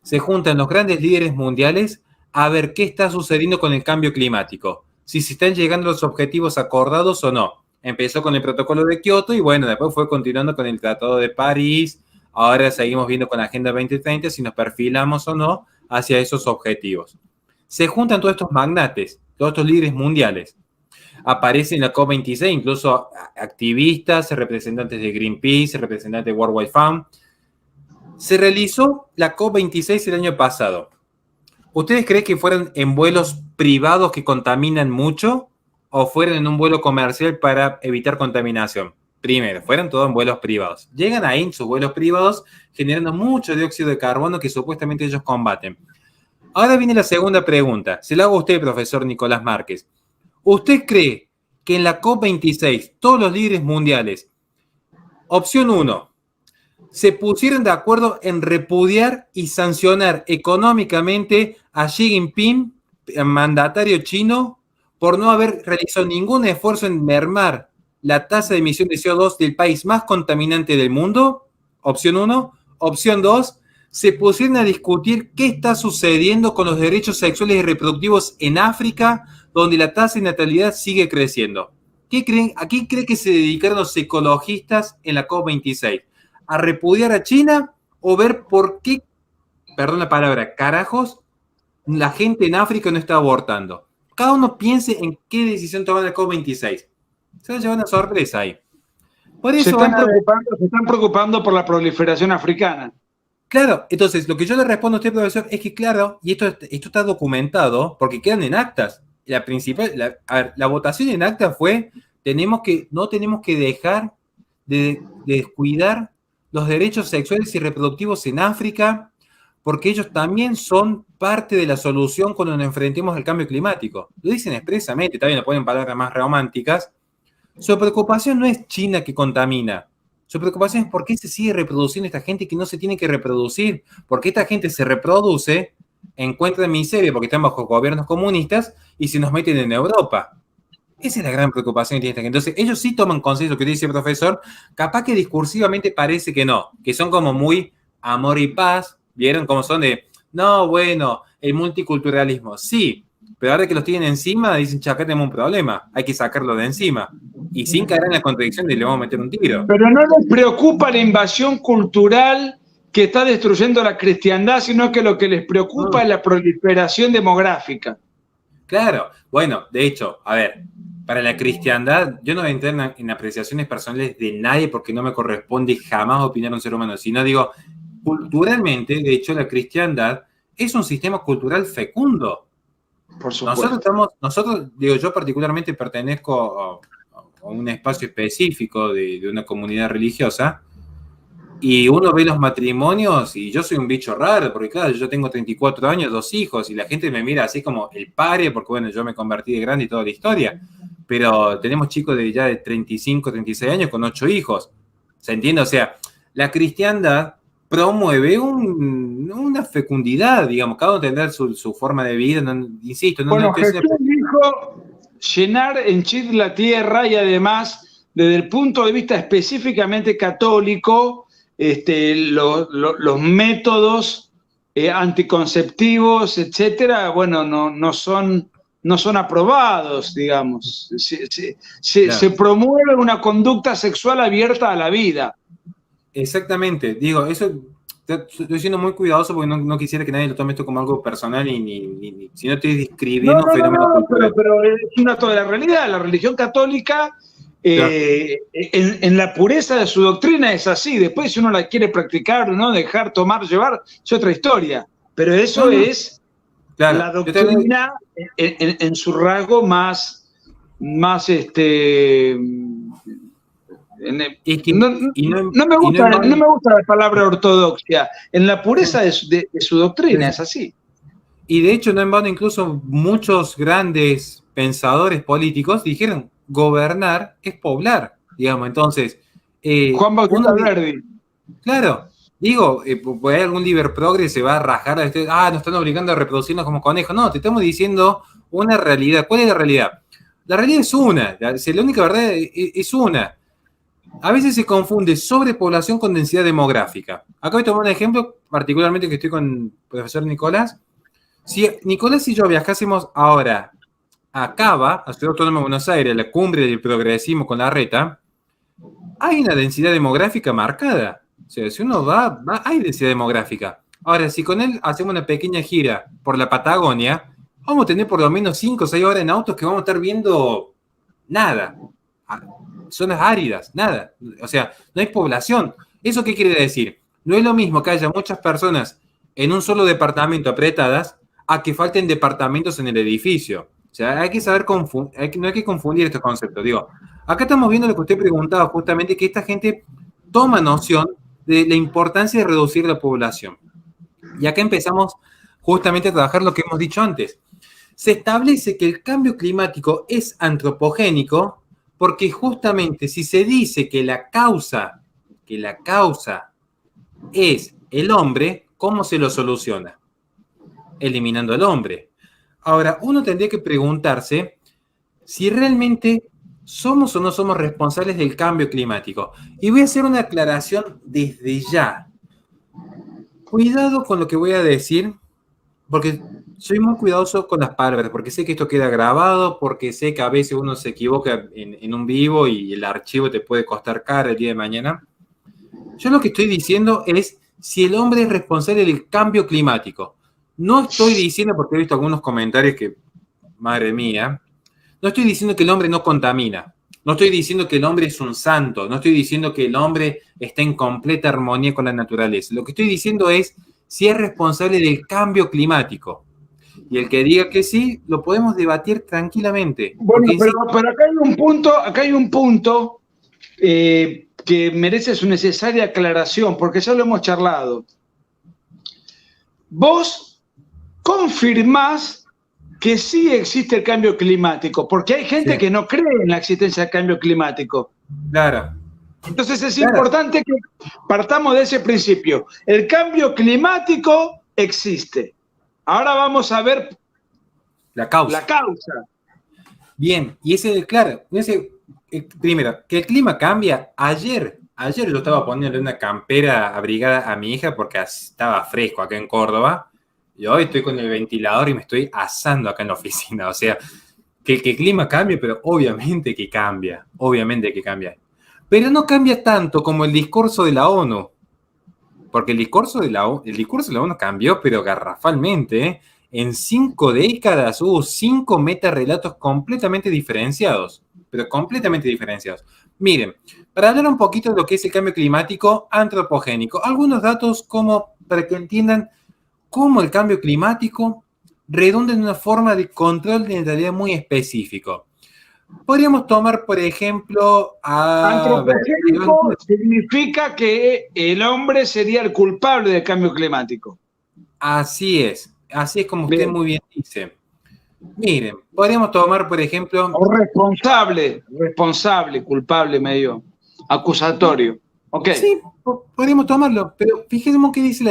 Se juntan los grandes líderes mundiales a ver qué está sucediendo con el cambio climático. Si se están llegando a los objetivos acordados o no. Empezó con el protocolo de Kioto y bueno, después fue continuando con el Tratado de París. Ahora seguimos viendo con la Agenda 2030 si nos perfilamos o no hacia esos objetivos. Se juntan todos estos magnates, todos estos líderes mundiales. Aparece en la COP26 incluso activistas, representantes de Greenpeace, representantes de World Wide Fund. Se realizó la COP26 el año pasado. ¿Ustedes creen que fueron en vuelos privados que contaminan mucho o fueron en un vuelo comercial para evitar contaminación? Primero, fueron todos en vuelos privados. Llegan ahí en sus vuelos privados generando mucho dióxido de carbono que supuestamente ellos combaten. Ahora viene la segunda pregunta. Se la hago a usted, profesor Nicolás Márquez. ¿Usted cree que en la COP26 todos los líderes mundiales, opción 1, se pusieron de acuerdo en repudiar y sancionar económicamente a Xi Jinping, mandatario chino, por no haber realizado ningún esfuerzo en mermar la tasa de emisión de CO2 del país más contaminante del mundo? Opción 1. Opción 2, se pusieron a discutir qué está sucediendo con los derechos sexuales y reproductivos en África, donde la tasa de natalidad sigue creciendo. ¿Qué creen? ¿A qué cree que se dedicaron los ecologistas en la COP26? ¿A repudiar a China o ver por qué, perdón la palabra, carajos, la gente en África no está abortando? Cada uno piense en qué decisión tomar en la COP26. Se va a llevar una sorpresa ahí. Por eso se están preocupando por la proliferación africana. Claro, entonces lo que yo le respondo a usted, profesor, es que claro, y esto está documentado, porque quedan en actas. La votación en actas fue, no tenemos que dejar de descuidar los derechos sexuales y reproductivos en África, porque ellos también son parte de la solución cuando nos enfrentemos al cambio climático. Lo dicen expresamente, también lo ponen palabras más románticas. Su preocupación no es China que contamina. Su preocupación es por qué se sigue reproduciendo esta gente que no se tiene que reproducir. Porque esta gente se reproduce, encuentra miseria porque están bajo gobiernos comunistas y se nos meten en Europa. Esa es la gran preocupación que tiene esta gente. Entonces, ellos sí toman conciencia, lo que dice el profesor, capaz que discursivamente parece que no, que son como muy amor y paz, ¿vieron cómo son de, no, bueno, el multiculturalismo? Sí, pero ahora que los tienen encima, dicen, acá tenemos un problema, hay que sacarlo de encima. Y sin caer en la contradicción de le vamos a meter un tiro. Pero no les preocupa la invasión cultural que está destruyendo la cristiandad, sino que lo que les preocupa es la proliferación demográfica. Claro, bueno, de hecho, a ver, para la cristiandad, yo no voy a entrar en apreciaciones personales de nadie porque no me corresponde jamás opinar a un ser humano, sino digo, culturalmente, de hecho, la cristiandad es un sistema cultural fecundo. Por supuesto. Nosotros, digo, yo particularmente pertenezco a un espacio específico de una comunidad religiosa y uno ve los matrimonios y yo soy un bicho raro, porque claro, yo tengo 34 años, 2 hijos y la gente me mira así como el padre, porque bueno, yo me convertí de grande y toda la historia, pero tenemos chicos ya de 35, 36 años con 8 hijos. ¿Se entiende? O sea, la cristiandad promueve una fecundidad, digamos, cada uno tendrá su forma de vida, insisto. Bueno, Jesús dijo llenar, henchir la tierra y además, desde el punto de vista específicamente católico, los métodos anticonceptivos, etcétera, bueno, no son aprobados, digamos. Se promueve una conducta sexual abierta a la vida. Exactamente, digo, eso estoy siendo muy cuidadoso porque no quisiera que nadie lo tome esto como algo personal y si no estoy describiendo un fenómeno cultural. Pero es un dato de la realidad. La religión católica, claro, en la pureza de su doctrina es así. Después, si uno la quiere practicar o no, dejar, tomar, llevar, es otra historia. Pero eso es claro, la doctrina en su rasgo más no me gusta la palabra ortodoxia. En la pureza de su doctrina es así. Y de hecho, no en vano, incluso muchos grandes pensadores políticos dijeron, gobernar es poblar, digamos. Entonces, Juan Bautista Alberdi. Claro, digo, por ahí algún liber progre se va a rajar, nos están obligando a reproducirnos como conejos. No, te estamos diciendo una realidad. ¿Cuál es la realidad? La realidad es una, la única verdad es una. A veces se confunde sobrepoblación con densidad demográfica. Acá voy a tomar un ejemplo, particularmente que estoy con el profesor Nicolás. Si Nicolás y yo viajásemos ahora a Cava, a Ciudad Autónoma de Buenos Aires, a la cumbre del progresismo con la reta, hay una densidad demográfica marcada. O sea, si uno va, hay densidad demográfica. Ahora, si con él hacemos una pequeña gira por la Patagonia, vamos a tener por lo menos 5 o 6 horas en autos que vamos a estar viendo nada. Zonas áridas, nada. O sea, no hay población. ¿Eso qué quiere decir? No es lo mismo que haya muchas personas en un solo departamento apretadas a que falten departamentos en el edificio. O sea, hay que saber no hay que confundir estos conceptos. Digo, acá estamos viendo lo que usted preguntaba, justamente, que esta gente toma noción de la importancia de reducir la población. Y acá empezamos justamente a trabajar lo que hemos dicho antes. Se establece que el cambio climático es antropogénico porque justamente si se dice que la causa es el hombre, ¿cómo se lo soluciona? Eliminando al hombre. Ahora, uno tendría que preguntarse si realmente somos o no somos responsables del cambio climático. Y voy a hacer una aclaración desde ya. Cuidado con lo que voy a decir, porque soy muy cuidadoso con las palabras, porque sé que esto queda grabado, porque sé que a veces uno se equivoca en un vivo y el archivo te puede costar caro el día de mañana. Yo lo que estoy diciendo es si el hombre es responsable del cambio climático. No estoy diciendo, porque he visto algunos comentarios que, madre mía, no estoy diciendo que el hombre no contamina. No estoy diciendo que el hombre es un santo. No estoy diciendo que el hombre está en completa armonía con la naturaleza. Lo que estoy diciendo es si es responsable del cambio climático. Y el que diga que sí, lo podemos debatir tranquilamente. Bueno, pero acá hay un punto que merece su necesaria aclaración, porque ya lo hemos charlado. Vos confirmás que sí existe el cambio climático, porque hay gente que no cree en la existencia del cambio climático. Claro. Entonces es importante que partamos de ese principio. El cambio climático existe. Ahora vamos a ver la causa. Bien, y primero, que el clima cambia. Ayer yo estaba poniendo una campera abrigada a mi hija porque estaba fresco acá en Córdoba. Y hoy estoy con el ventilador y me estoy asando acá en la oficina. O sea, que el clima cambie, pero obviamente que cambia. Obviamente que cambia. Pero no cambia tanto como el discurso de la ONU. Porque el discurso de la ONU cambió, pero garrafalmente, ¿eh? En 5 décadas hubo 5 metarrelatos completamente diferenciados. Pero completamente diferenciados. Miren, para hablar un poquito de lo que es el cambio climático antropogénico, algunos datos para que entiendan cómo el cambio climático redunda en una forma de control de natalidad muy específico. Podríamos tomar, por ejemplo, antropogénico significa que el hombre sería el culpable del cambio climático. Así es como usted muy bien dice. Miren, podríamos tomar, por ejemplo... O responsable, culpable medio acusatorio. Okay. Sí, podríamos tomarlo, pero fijemos qué dice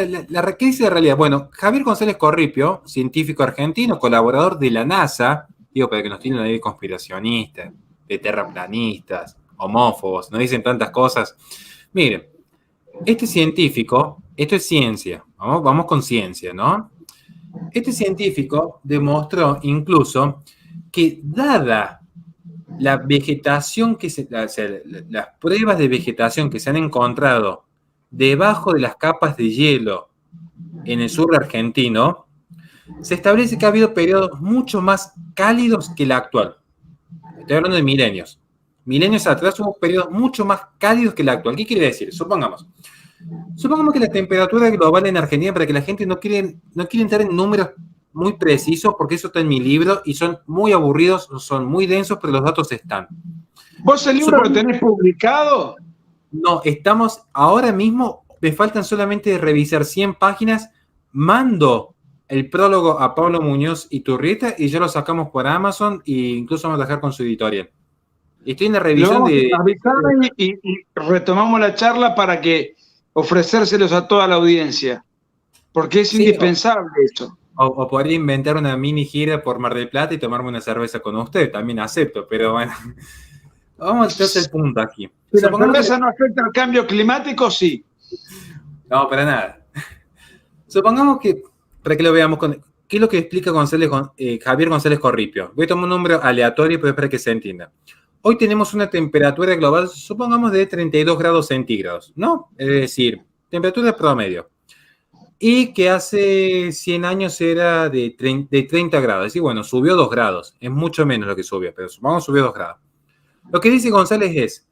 qué dice la realidad. Bueno, Javier González Corripio, científico argentino, colaborador de la NASA, digo, para que nos tienen ahí conspiracionistas, de terraplanistas, homófobos, nos dicen tantas cosas. Miren, este científico, esto es ciencia, vamos con ciencia, ¿no? Este científico demostró incluso que dada la vegetación las pruebas de vegetación que se han encontrado debajo de las capas de hielo en el sur argentino, se establece que ha habido periodos mucho más cálidos que el actual. Estoy hablando de milenios. Milenios atrás hubo periodos mucho más cálidos que el actual. ¿Qué quiere decir? Supongamos que la temperatura global en Argentina, para que la gente no quiere entrar en números muy precisos, porque eso está en mi libro, y son muy aburridos, son muy densos, pero los datos están. ¿Vos el libro lo tenés publicado? No, estamos ahora mismo, me faltan solamente revisar 100 páginas, mando el prólogo a Pablo Muñoz Iturrieta y ya lo sacamos por Amazon e incluso vamos a dejar con su editorial. Estoy en la Lo revisión vamos de... a avisar y retomamos la charla para que ofrecérselos a toda la audiencia, porque es Sí, indispensable eso. o podría inventar una mini gira por Mar del Plata y tomarme una cerveza con usted, también acepto, pero bueno. Vamos entonces al punto aquí. Si la Supongamos que... cerveza no afecta al cambio climático, sí. No, para nada. Supongamos que, para que lo veamos, ¿qué es lo que explica Javier González Corripio? Voy a tomar un número aleatorio, pero es para que se entienda. Hoy tenemos una temperatura global, supongamos, de 32 grados centígrados, ¿no? Es decir, temperatura promedio. Y que hace 100 años era de 30 grados. Y bueno, subió 2 grados. Es mucho menos lo que subió, pero supongamos subió 2 grados. Lo que dice González es,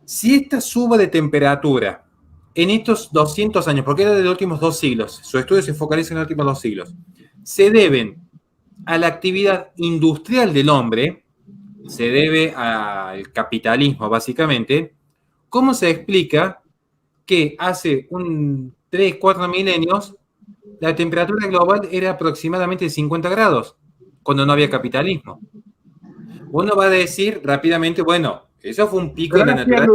si esta suba de temperatura en estos 200 años, porque era de los últimos 2 siglos, su estudio se focaliza en los últimos 2 siglos, se deben a la actividad industrial del hombre, se debe al capitalismo básicamente, ¿cómo se explica que hace 3, 4 milenios la temperatura global era aproximadamente de 50 grados, cuando no había capitalismo? Uno va a decir rápidamente, bueno, eso fue un pico de la naturaleza.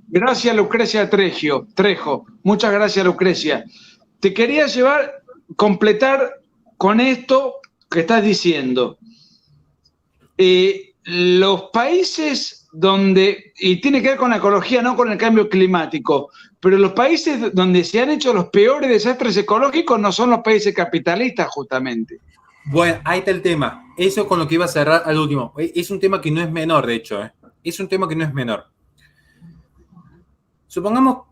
Gracias, Lucrecia Trejo. Muchas gracias, Lucrecia. Te quería completar con esto que estás diciendo. Los países donde, y tiene que ver con la ecología, no con el cambio climático, pero los países donde se han hecho los peores desastres ecológicos no son los países capitalistas, justamente. Bueno, ahí está el tema. Eso con lo que iba a cerrar al último. Es un tema que no es menor, de hecho. Es un tema que no es menor. Supongamos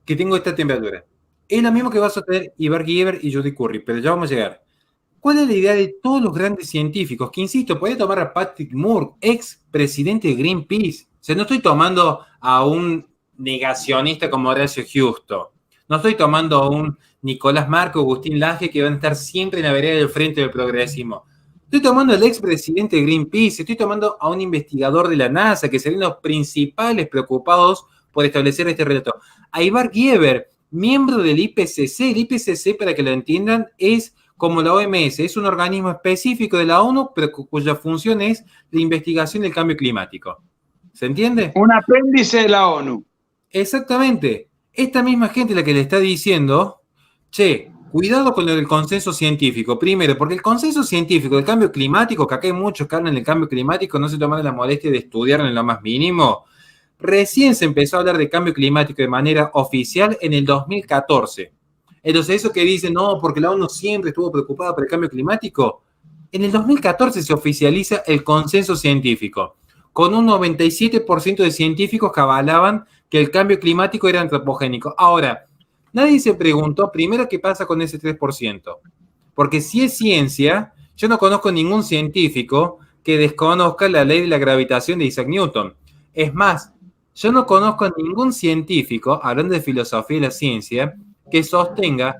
que tengo esta temperatura. Es lo mismo que va a sostener Ivar Giger y Jody Curry, pero ya vamos a llegar. ¿Cuál es la idea de todos los grandes científicos? Que, insisto, podría tomar a Patrick Moore, ex presidente de Greenpeace. O sea, no estoy tomando a un negacionista como Horacio Justo. No estoy tomando a un Nicolás Marco, Agustín Laje, que van a estar siempre en la vereda del frente del progresismo. Estoy tomando al expresidente de Greenpeace, estoy tomando a un investigador de la NASA, que serían los principales preocupados por establecer este relato. A Ivar Giger, miembro del IPCC. El IPCC, para que lo entiendan, es como la OMS, es un organismo específico de la ONU, pero cuya función es la investigación del cambio climático. ¿Se entiende? Un apéndice de la ONU. Exactamente. Esta misma gente la que le está diciendo, che, cuidado con el consenso científico. Primero, porque el consenso científico del cambio climático, que acá hay muchos que hablan del cambio climático, no se toman la molestia de estudiarlo en lo más mínimo. Recién se empezó a hablar de cambio climático de manera oficial en el 2014. Entonces, eso que dicen, no, porque la ONU siempre estuvo preocupada por el cambio climático, en el 2014 se oficializa el consenso científico, con un 97% de científicos que avalaban que el cambio climático era antropogénico. Ahora, nadie se preguntó primero qué pasa con ese 3%, porque si es ciencia, yo no conozco ningún científico que desconozca la ley de la gravitación de Isaac Newton. Es más, yo no conozco a ningún científico, hablando de filosofía y la ciencia, que sostenga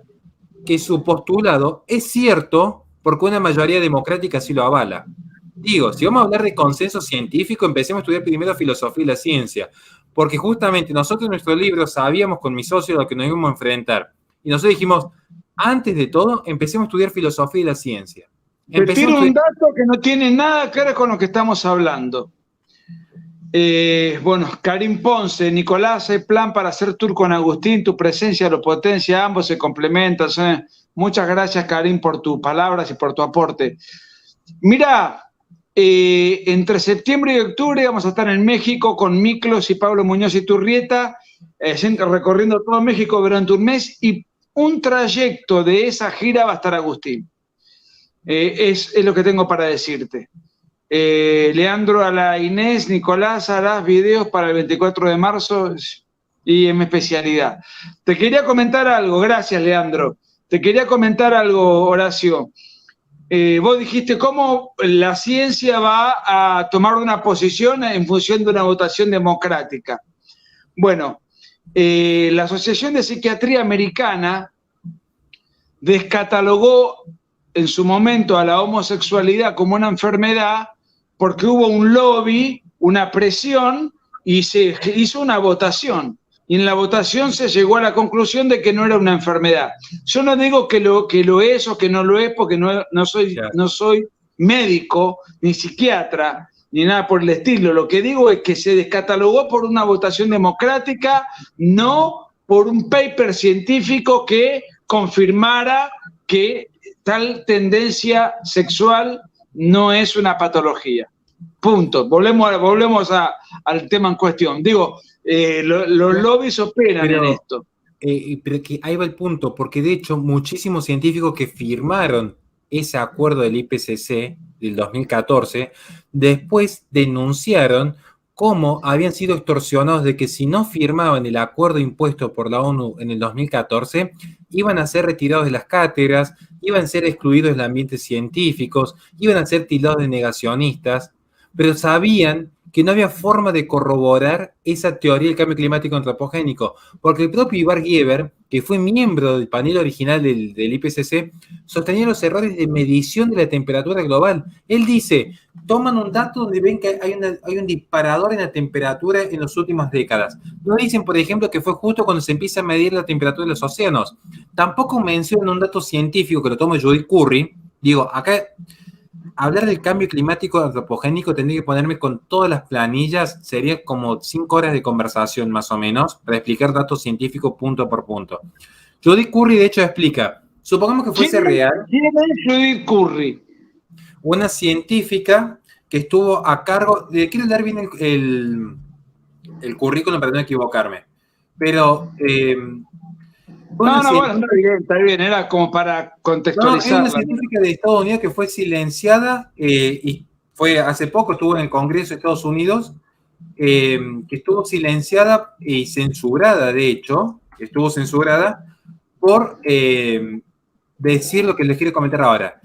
que su postulado es cierto porque una mayoría democrática sí lo avala. Digo, si vamos a hablar de consenso científico, empecemos a estudiar primero filosofía y la ciencia, porque justamente nosotros en nuestro libro sabíamos con mi socio a lo que nos íbamos a enfrentar. Y nosotros dijimos, antes de todo, empecemos a estudiar filosofía y la ciencia. Te tiro un dato que no tiene nada que ver con lo que estamos hablando. Bueno, Karim Ponce, Nicolás, hay plan para hacer tour con Agustín, tu presencia lo potencia, ambos se complementan. Muchas gracias, Karim, por tus palabras y por tu aporte. Mira, entre septiembre y octubre vamos a estar en México con Miklos y Pablo Muñoz y Turrieta, recorriendo todo México durante un mes, y un trayecto de esa gira va a estar Agustín. Es lo que tengo para decirte. Leandro, a la Inés, Nicolás, harás videos para el 24 de marzo y es mi especialidad. Te quería comentar algo, gracias, Leandro. Te quería comentar algo, Horacio. Vos dijiste cómo la ciencia va a tomar una posición en función de una votación democrática. Bueno, la Asociación de Psiquiatría Americana descatalogó en su momento a la homosexualidad como una enfermedad porque hubo un lobby, una presión y se hizo una votación. Y en la votación se llegó a la conclusión de que no era una enfermedad. Yo no digo que lo es o que no lo es porque no soy médico ni psiquiatra. ni nada por el estilo. Lo que digo es que se descatalogó por una votación democrática, no por un paper científico que confirmara que tal tendencia sexual no es una patología. Punto. Volvemos al tema en cuestión. Digo, los lobbies operan en esto. Pero que ahí va el punto, porque de hecho muchísimos científicos que firmaron ese acuerdo del IPCC del 2014, después denunciaron cómo habían sido extorsionados de que si no firmaban el acuerdo impuesto por la ONU en el 2014, iban a ser retirados de las cátedras, iban a ser excluidos de los ambientes científicos, iban a ser tildados de negacionistas, pero sabían que no había forma de corroborar esa teoría del cambio climático antropogénico, porque el propio Ivar Giger, que fue miembro del panel original del IPCC, sostenía los errores de medición de la temperatura global. Él dice, toman un dato donde ven que hay un disparador en la temperatura en las últimas décadas. No dicen, por ejemplo, que fue justo cuando se empieza a medir la temperatura de los océanos. Tampoco mencionan un dato científico que lo toma Judith Curry. Digo, acá hablar del cambio climático antropogénico tendría que ponerme con todas las planillas, sería como 5 horas de conversación más o menos, para explicar datos científicos punto por punto. Judith Curry de hecho explica, supongamos que fuese real. ¿Quién es Judith Curry? Una científica que estuvo a cargo, quiero dar bien el currículum para no equivocarme, pero... bueno, está bien, era como para contextualizar. No, es una científica de Estados Unidos que fue silenciada y fue hace poco, estuvo en el Congreso de Estados Unidos, que estuvo silenciada y censurada, de hecho, estuvo censurada por decir lo que les quiero comentar ahora.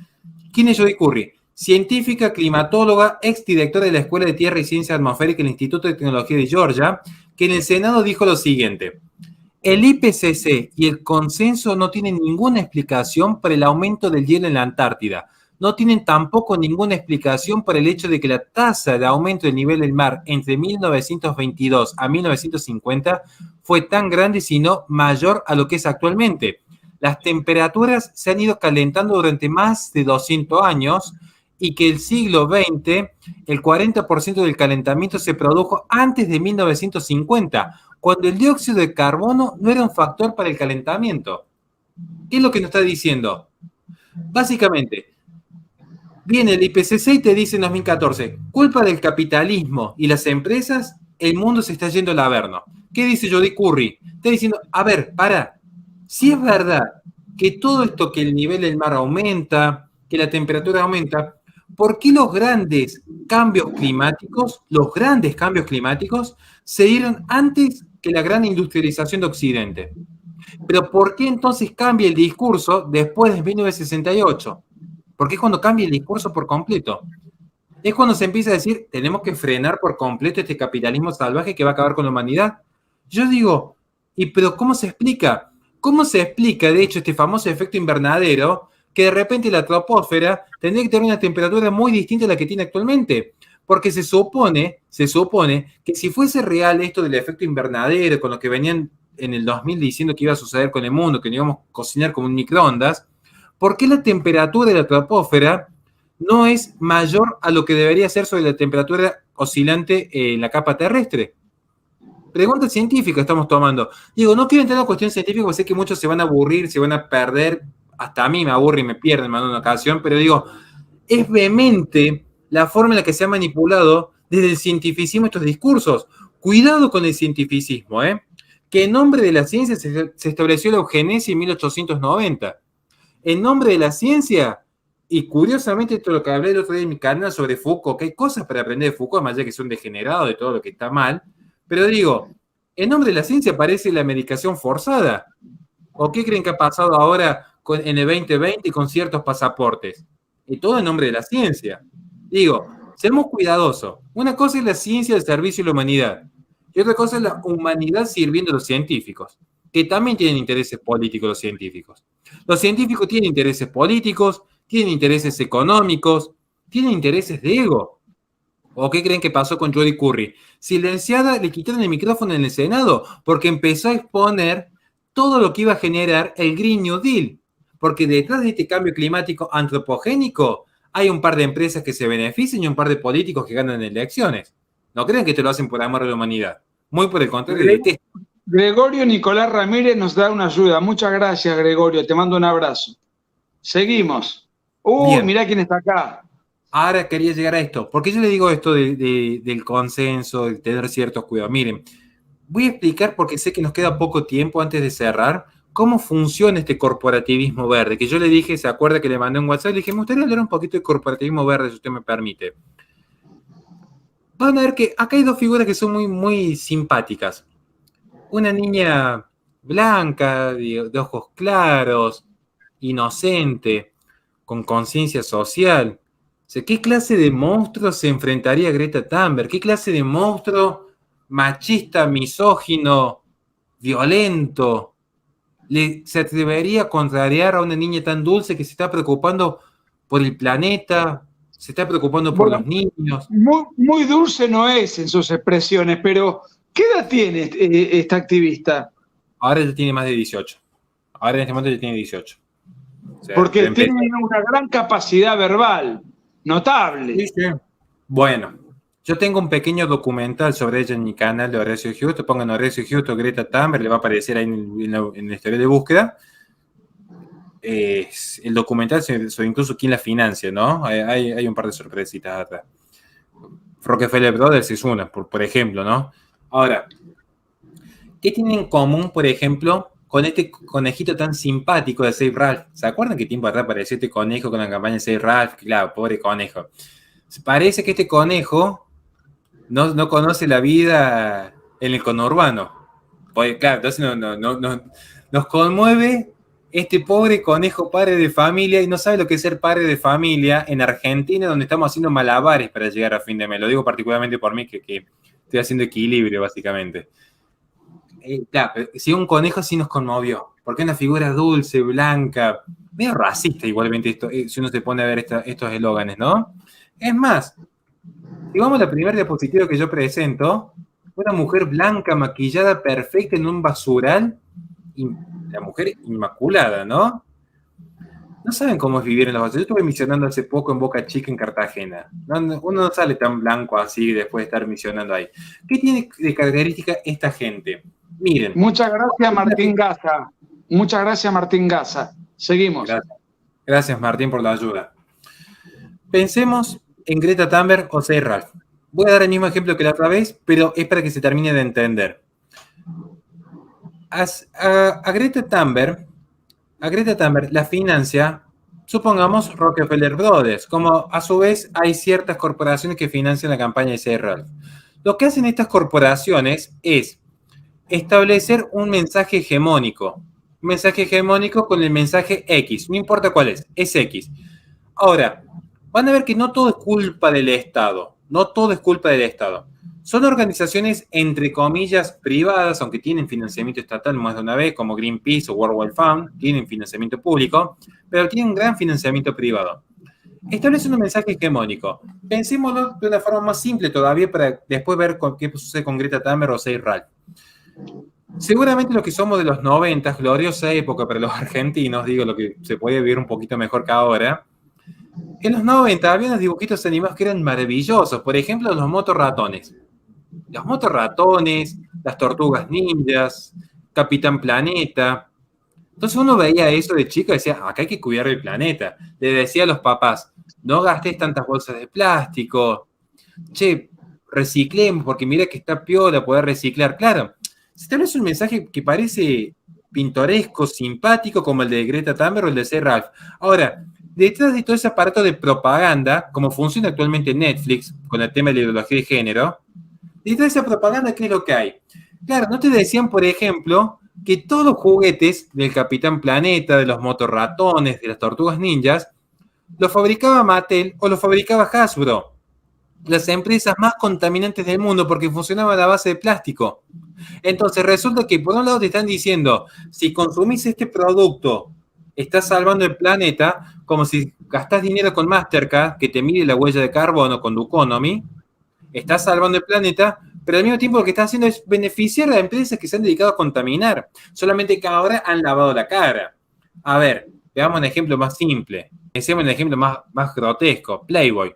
¿Quién es Judith Curry? Científica, climatóloga, exdirectora de la Escuela de Tierra y Ciencia Atmosférica del Instituto de Tecnología de Georgia, que en el Senado dijo lo siguiente: el IPCC y el consenso no tienen ninguna explicación para el aumento del hielo en la Antártida. No tienen tampoco ninguna explicación para el hecho de que la tasa de aumento del nivel del mar entre 1922 a 1950 fue tan grande, sino mayor a lo que es actualmente. Las temperaturas se han ido calentando durante más de 200 años y que el siglo XX, el 40% del calentamiento se produjo antes de 1950, cuando el dióxido de carbono no era un factor para el calentamiento. ¿Qué es lo que nos está diciendo? Básicamente, viene el IPCC y te dice en 2014, culpa del capitalismo y las empresas, el mundo se está yendo al averno. ¿Qué dice Judith Curry? Está diciendo, a ver, si es verdad que todo esto, que el nivel del mar aumenta, que la temperatura aumenta, ¿por qué los grandes cambios climáticos se dieron antes que la gran industrialización de Occidente? Pero ¿por qué entonces cambia el discurso después de 1968? Porque es cuando cambia el discurso por completo. Es cuando se empieza a decir, tenemos que frenar por completo este capitalismo salvaje que va a acabar con la humanidad. Yo digo, pero ¿cómo se explica? ¿Cómo se explica, de hecho, este famoso efecto invernadero, que de repente la troposfera tendría que tener una temperatura muy distinta a la que tiene actualmente? Porque se supone que si fuese real esto del efecto invernadero, con lo que venían en el 2000 diciendo que iba a suceder con el mundo, que no íbamos a cocinar como un microondas, ¿por qué la temperatura de la troposfera no es mayor a lo que debería ser sobre la temperatura oscilante en la capa terrestre? Pregunta científica estamos tomando. Digo, no quiero entrar en la cuestión científica porque sé que muchos se van a aburrir, se van a perder. Hasta a mí me aburre y me pierden en una ocasión, pero digo, es vehemente la forma en la que se ha manipulado desde el cientificismo estos discursos. Cuidado con el cientificismo, que en nombre de la ciencia se estableció la eugenesia en 1890. En nombre de la ciencia, y curiosamente esto es lo que hablé el otro día en mi canal sobre Foucault, que hay cosas para aprender de Foucault, más allá que son degenerados de todo lo que está mal, pero digo, en nombre de la ciencia aparece la medicación forzada. ¿O qué creen que ha pasado ahora en el 2020 con ciertos pasaportes? Y todo en nombre de la ciencia. Digo, seamos cuidadosos. Una cosa es la ciencia al servicio de la humanidad. Y otra cosa es la humanidad sirviendo a los científicos, que también tienen intereses políticos los científicos. Los científicos tienen intereses políticos, tienen intereses económicos, tienen intereses de ego. ¿O qué creen que pasó con Judith Curry? Silenciada, le quitaron el micrófono en el Senado porque empezó a exponer todo lo que iba a generar el Green New Deal. Porque detrás de este cambio climático antropogénico Hay un par de empresas que se benefician y un par de políticos que ganan elecciones. No crean que te lo hacen por amor a la humanidad. Muy por el contrario, detesto. Gregorio Nicolás Ramírez nos da una ayuda. Muchas gracias, Gregorio. Te mando un abrazo. Seguimos. Bien. Mirá quién está acá. Ahora quería llegar a esto. ¿Por qué yo le digo esto del consenso, de tener ciertos cuidados? Miren, voy a explicar, porque sé que nos queda poco tiempo antes de cerrar, cómo funciona este corporativismo verde. Que yo le dije, ¿se acuerda que le mandé un WhatsApp? Le dije, me gustaría hablar un poquito de corporativismo verde, si usted me permite. Van a ver que acá hay dos figuras que son muy, muy simpáticas. Una niña blanca, de ojos claros, inocente, con conciencia social. O sea, ¿qué clase de monstruo se enfrentaría a Greta Thunberg? ¿Qué clase de monstruo machista, misógino, violento se atrevería a contrariar a una niña tan dulce que se está preocupando por el planeta, se está preocupando por los niños? Muy dulce no es en sus expresiones, pero ¿qué edad tiene esta activista? Ahora ya tiene más de 18. Ahora en este momento ya tiene 18. O sea, porque tiene una gran capacidad verbal, notable. Sí, sí. Bueno, yo tengo un pequeño documental sobre ella en mi canal de Horacio Giusto. Pongan Horacio Giusto, Greta Thunberg, le va a aparecer ahí en la historia de búsqueda. El documental sobre incluso quién la financia, ¿no? Hay un par de sorpresitas atrás. Rockefeller Brothers es una, por ejemplo, ¿no? Ahora, ¿qué tienen en común, por ejemplo, con este conejito tan simpático de Save Ralph? ¿Se acuerdan qué tiempo atrás apareció este conejo con la campaña de Save Ralph? Claro, pobre conejo. Parece que este conejo no conoce la vida en el conurbano. Pues, claro, entonces nos conmueve este pobre conejo padre de familia, y no sabe lo que es ser padre de familia en Argentina, donde estamos haciendo malabares para llegar a fin de mes. Lo digo particularmente por mí, que estoy haciendo equilibrio, básicamente. Claro, si un conejo sí nos conmovió, porque es una figura dulce, blanca, medio racista igualmente esto, si uno se pone a ver estos eslóganes, ¿no? Es más, si vamos a la primera diapositiva que yo presento, una mujer blanca, maquillada, perfecta en un basural, la mujer inmaculada, ¿no? No saben cómo es vivir en los basureros. Yo estuve misionando hace poco en Boca Chica, en Cartagena. Uno no sale tan blanco así después de estar misionando ahí. ¿Qué tiene de característica esta gente? Miren. Muchas gracias, Martín Gaza. Muchas gracias, Martín Gaza. Seguimos. Gracias, Martín, por la ayuda. Pensemos en Greta Thunberg o Save Ralph. Voy a dar el mismo ejemplo que la otra vez, pero es para que se termine de entender. A Greta Thunberg la financia, supongamos, Rockefeller Brothers, como a su vez hay ciertas corporaciones que financian la campaña de Save Ralph. Lo que hacen estas corporaciones es establecer un mensaje hegemónico. Un mensaje hegemónico con el mensaje X, no importa cuál es X. Ahora, van a ver que no todo es culpa del Estado, no todo es culpa del Estado. Son organizaciones, entre comillas, privadas, aunque tienen financiamiento estatal más de una vez, como Greenpeace o World Wide Fund, tienen financiamiento público, pero tienen gran financiamiento privado. Establece un mensaje hegemónico. Pensémoslo de una forma más simple todavía para después ver qué sucede con Greta Thunberg o Save Ralph. Seguramente los que somos de los 90, gloriosa época para los argentinos, digo, lo que se puede vivir un poquito mejor que ahora. En los 90 había unos dibujitos animados que eran maravillosos. Por ejemplo, los motorratones. Los motorratones, las tortugas ninjas, Capitán Planeta. Entonces uno veía eso de chico y decía, acá hay que cuidar el planeta. Le decía a los papás, no gastes tantas bolsas de plástico. Che, reciclemos, porque mira que está piola poder reciclar. Claro, se establece un mensaje que parece pintoresco, simpático, como el de Greta Thunberg o el de Save Ralph. Ahora, detrás de todo ese aparato de propaganda, como funciona actualmente Netflix, con el tema de la ideología de género, detrás de esa propaganda, ¿qué es lo que hay? Claro, no te decían, por ejemplo, que todos los juguetes del Capitán Planeta, de los motorratones, de las tortugas ninjas, los fabricaba Mattel o los fabricaba Hasbro, las empresas más contaminantes del mundo, porque funcionaban a base de plástico. Entonces resulta que por un lado te están diciendo, si consumís este producto, estás salvando el planeta, como si gastás dinero con Mastercard, que te mide la huella de carbono con Duconomy, estás salvando el planeta, pero al mismo tiempo lo que estás haciendo es beneficiar a empresas que se han dedicado a contaminar, solamente que ahora han lavado la cara. A ver, veamos un ejemplo más simple. Decíamos el ejemplo más grotesco, Playboy.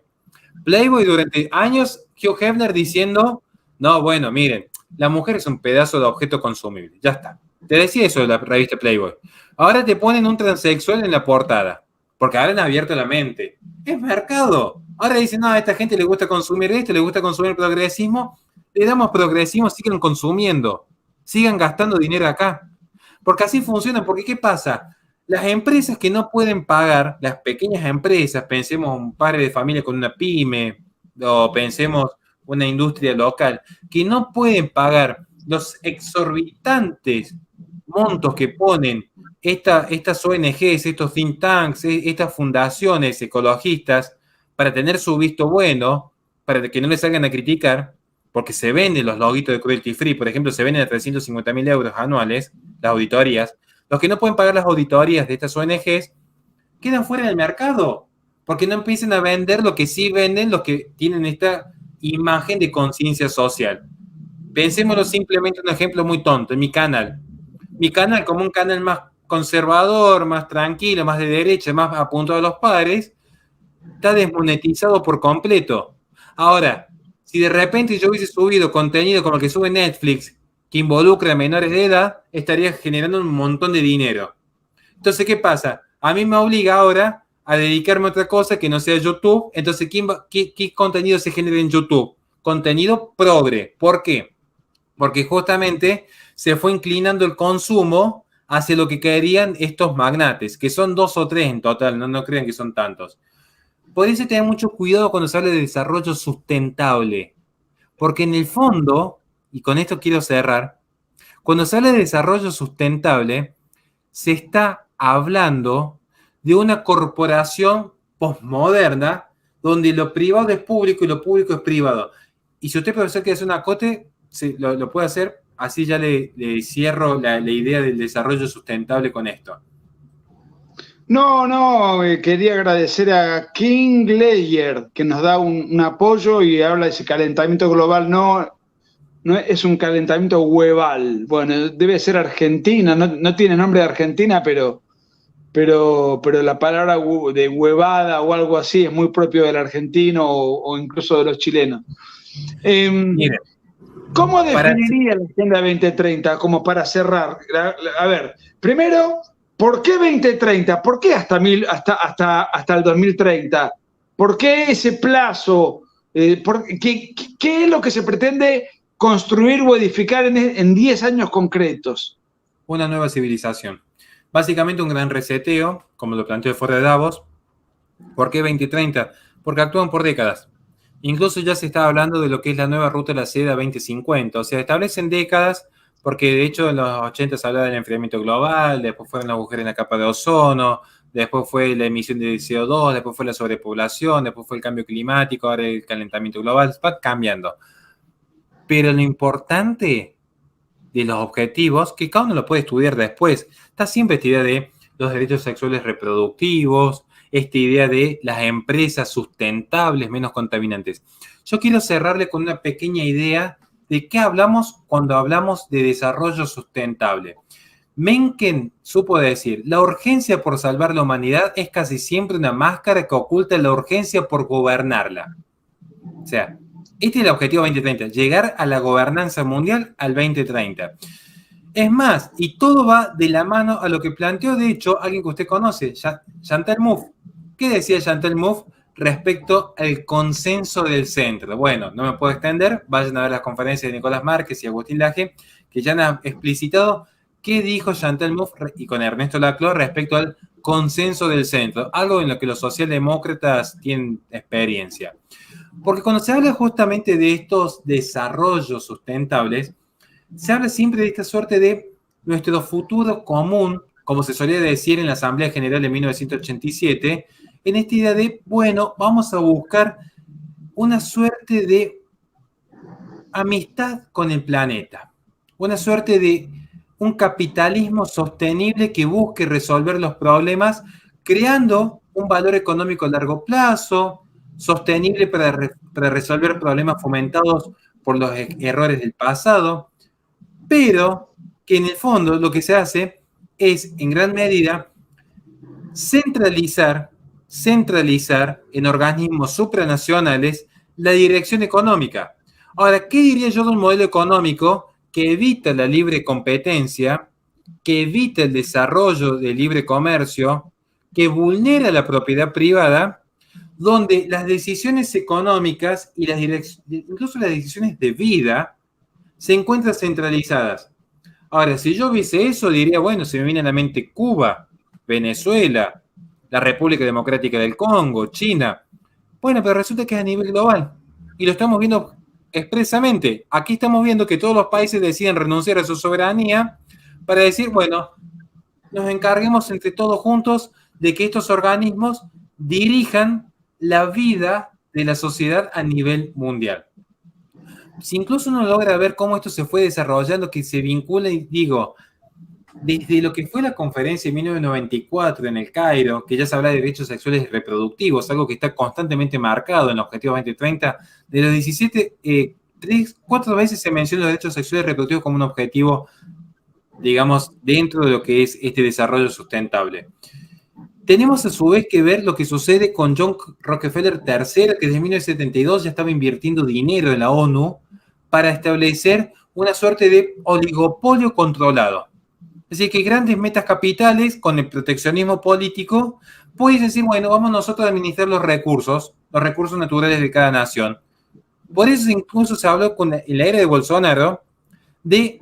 Playboy durante años, Hugh Hefner diciendo, no, bueno, miren, la mujer es un pedazo de objeto consumible, ya está. Te decía eso de la revista Playboy. Ahora te ponen un transexual en la portada, porque ahora han abierto la mente. Es mercado. Ahora dicen, no, a esta gente le gusta consumir esto, le gusta consumir progresismo, le damos progresismo, sigan consumiendo, sigan gastando dinero acá. Porque así funciona, porque ¿qué pasa? Las empresas que no pueden pagar, las pequeñas empresas, pensemos un padre de familia con una pyme, o pensemos una industria local, que no pueden pagar los exorbitantes montos que ponen estas ONGs, estos think tanks, estas fundaciones ecologistas, para tener su visto bueno, para que no les salgan a criticar, porque se venden los loguitos de cruelty free, por ejemplo, se venden a 350.000 euros anuales, las auditorías. Los que no pueden pagar las auditorías de estas ONGs quedan fuera del mercado, porque no empiezan a vender lo que sí venden los que tienen esta imagen de conciencia social. Pensémoslo simplemente un ejemplo muy tonto, en mi canal. Mi canal, como un canal más conservador, más tranquilo, más de derecha, más apuntado a los padres, está desmonetizado por completo. Ahora, si de repente yo hubiese subido contenido como el que sube Netflix, que involucra a menores de edad, estaría generando un montón de dinero. Entonces, ¿qué pasa? A mí me obliga ahora a dedicarme a otra cosa que no sea YouTube. Entonces, ¿qué contenido se genera en YouTube? Contenido progre. ¿Por qué? Porque justamente se fue inclinando el consumo hacia lo que querían estos magnates, que son 2 o 3 en total, no crean que son tantos. Por eso tener mucho cuidado cuando se habla de desarrollo sustentable, porque en el fondo, y con esto quiero cerrar, cuando se habla de desarrollo sustentable, se está hablando de una corporación posmoderna donde lo privado es público y lo público es privado. Y si usted, profesor, quiere hacer un acote, lo puede hacer, así ya le cierro la idea del desarrollo sustentable con esto. No, quería agradecer a King Layer, que nos da un apoyo y habla de ese calentamiento global. No es un calentamiento hueval. Bueno, debe ser Argentina, no tiene nombre de Argentina, pero la palabra de huevada o algo así es muy propio del argentino o incluso de los chilenos. Mire, ¿Cómo definiría la Agenda 2030 como para cerrar? A ver, primero, ¿por qué 2030? ¿Por qué hasta el 2030? ¿Por qué ese plazo? ¿Qué es lo que se pretende construir o edificar en 10 años concretos? Una nueva civilización. Básicamente un gran reseteo, como lo planteó el Foro de Davos. ¿Por qué 2030? Porque actúan por décadas. Incluso ya se está hablando de lo que es la nueva ruta de la seda 2050. O sea, establecen décadas, porque de hecho en los 80 se hablaba del enfriamiento global, después fueron los agujeros en la capa de ozono, después fue la emisión de CO2, después fue la sobrepoblación, después fue el cambio climático, ahora el calentamiento global, va cambiando. Pero lo importante de los objetivos, que cada uno lo puede estudiar después, está siempre esta idea de los derechos sexuales reproductivos, esta idea de las empresas sustentables, menos contaminantes. Yo quiero cerrarle con una pequeña idea de qué hablamos cuando hablamos de desarrollo sustentable. Mencken supo decir, la urgencia por salvar la humanidad es casi siempre una máscara que oculta la urgencia por gobernarla. O sea, este es el objetivo 2030, llegar a la gobernanza mundial al 2030. Es más, y todo va de la mano a lo que planteó, de hecho, alguien que usted conoce, Chantal Mouffe. ¿Qué decía Chantal Mouffe respecto al consenso del centro? Bueno, no me puedo extender, vayan a ver las conferencias de Nicolás Márquez y Agustín Laje, que ya han explicitado qué dijo Chantal Mouffe y con Ernesto Laclau respecto al consenso del centro, algo en lo que los socialdemócratas tienen experiencia. Porque cuando se habla justamente de estos desarrollos sustentables, se habla siempre de esta suerte de nuestro futuro común, como se solía decir en la Asamblea General de 1987, en esta idea de, bueno, vamos a buscar una suerte de amistad con el planeta, una suerte de un capitalismo sostenible que busque resolver los problemas creando un valor económico a largo plazo, sostenible para resolver problemas fomentados por los errores del pasado, pero que en el fondo lo que se hace es, en gran medida, centralizar centralizar en organismos supranacionales la dirección económica. Ahora, ¿qué diría yo de un modelo económico que evita la libre competencia, que evita el desarrollo del libre comercio, que vulnera la propiedad privada, donde las decisiones económicas y incluso las decisiones de vida se encuentran centralizadas? Ahora, si yo viese eso, diría, bueno, se me viene a la mente Cuba, Venezuela, la República Democrática del Congo, China. Bueno, pero resulta que es a nivel global. Y lo estamos viendo expresamente. Aquí estamos viendo que todos los países deciden renunciar a su soberanía para decir, bueno, nos encarguemos entre todos juntos de que estos organismos dirijan la vida de la sociedad a nivel mundial. Si incluso uno logra ver cómo esto se fue desarrollando, que se vincula, y digo, desde lo que fue la conferencia de 1994 en el Cairo, que ya se habla de derechos sexuales y reproductivos, algo que está constantemente marcado en el Objetivo 2030, de los 17, 4 veces se menciona los derechos sexuales y reproductivos como un objetivo, digamos, dentro de lo que es este desarrollo sustentable. Tenemos a su vez que ver lo que sucede con John Rockefeller III, que desde 1972 ya estaba invirtiendo dinero en la ONU para establecer una suerte de oligopolio controlado. Es decir, que grandes metas capitales con el proteccionismo político pueden decir, bueno, vamos nosotros a administrar los recursos naturales de cada nación. Por eso incluso se habló en la era de Bolsonaro de,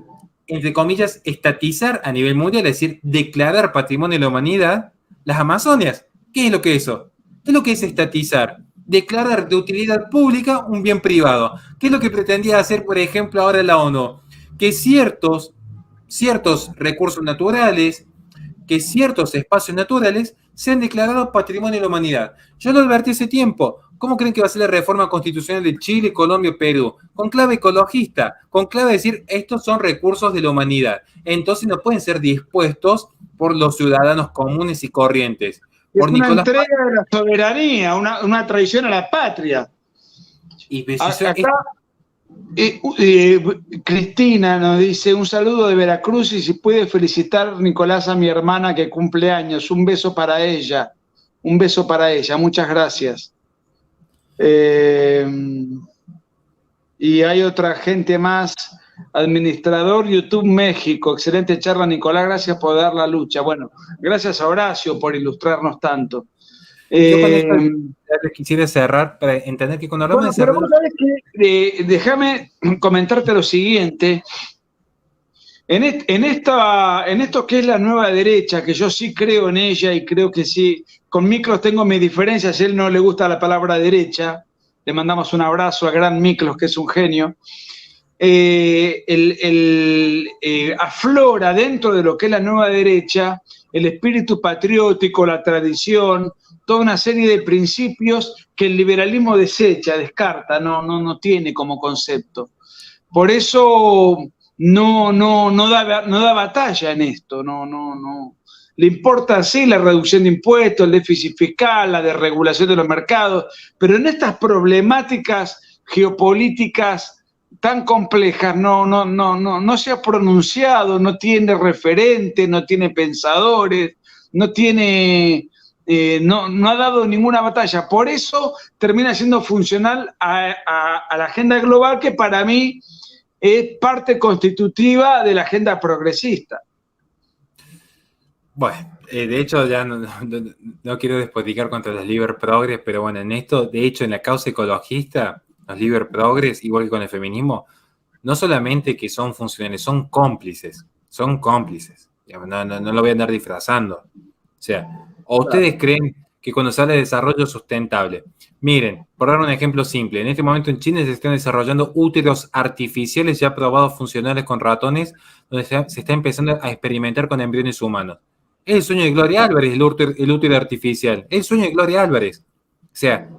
entre comillas, estatizar a nivel mundial, es decir, declarar patrimonio de la humanidad las Amazonias. ¿Qué es lo que es eso? ¿Qué es lo que es estatizar? Declarar de utilidad pública un bien privado. ¿Qué es lo que pretendía hacer, por ejemplo, ahora la ONU? Que ciertos recursos naturales, que ciertos espacios naturales sean declarados patrimonio de la humanidad. Yo lo advertí hace tiempo. ¿Cómo creen que va a ser la reforma constitucional de Chile, Colombia y Perú? Con clave ecologista, con clave de decir, estos son recursos de la humanidad. Entonces no pueden ser dispuestos por los ciudadanos comunes y corrientes. Es una entrega de la soberanía, una traición a la patria. Cristina nos dice, un saludo de Veracruz y si puede felicitar Nicolás a mi hermana que cumple años. Un beso para ella. Muchas gracias. Y hay otra gente más. Administrador YouTube México, excelente charla Nicolás, gracias por dar la lucha. Bueno, gracias a Horacio por ilustrarnos tanto. Yo con esto quisiera cerrar para entender que cuando hablamos de desarrollo... Déjame comentarte lo siguiente. En esto que es la nueva derecha, que yo sí creo en ella y creo que sí, con Miklos tengo mis diferencias, a él no le gusta la palabra derecha, le mandamos un abrazo a gran Miklos, que es un genio. Aflora dentro de lo que es la nueva derecha el espíritu patriótico, la tradición, toda una serie de principios que el liberalismo desecha, descarta, no tiene como concepto. Por eso no da batalla en esto, no. Le importa sí la reducción de impuestos, el déficit fiscal, la desregulación de los mercados, pero en estas problemáticas geopolíticas tan complejas no se ha pronunciado, no tiene referentes, no tiene pensadores, no ha dado ninguna batalla. Por eso termina siendo funcional a la agenda global, que para mí es parte constitutiva de la agenda progresista. Bueno, de hecho ya no quiero despotricar contra los liber progres, pero bueno, en esto, de hecho, en la causa ecologista, los liber progres, igual que con el feminismo, no solamente que son funcionales, son cómplices. No lo voy a andar disfrazando. O sea, ¿o ustedes creen que cuando se habla de desarrollo sustentable? Miren, por dar un ejemplo simple, en este momento en China se están desarrollando úteros artificiales ya probados funcionales con ratones, donde se está empezando a experimentar con embriones humanos. Es el sueño de Gloria Álvarez, el útero artificial. Es el sueño de Gloria Álvarez. O sea,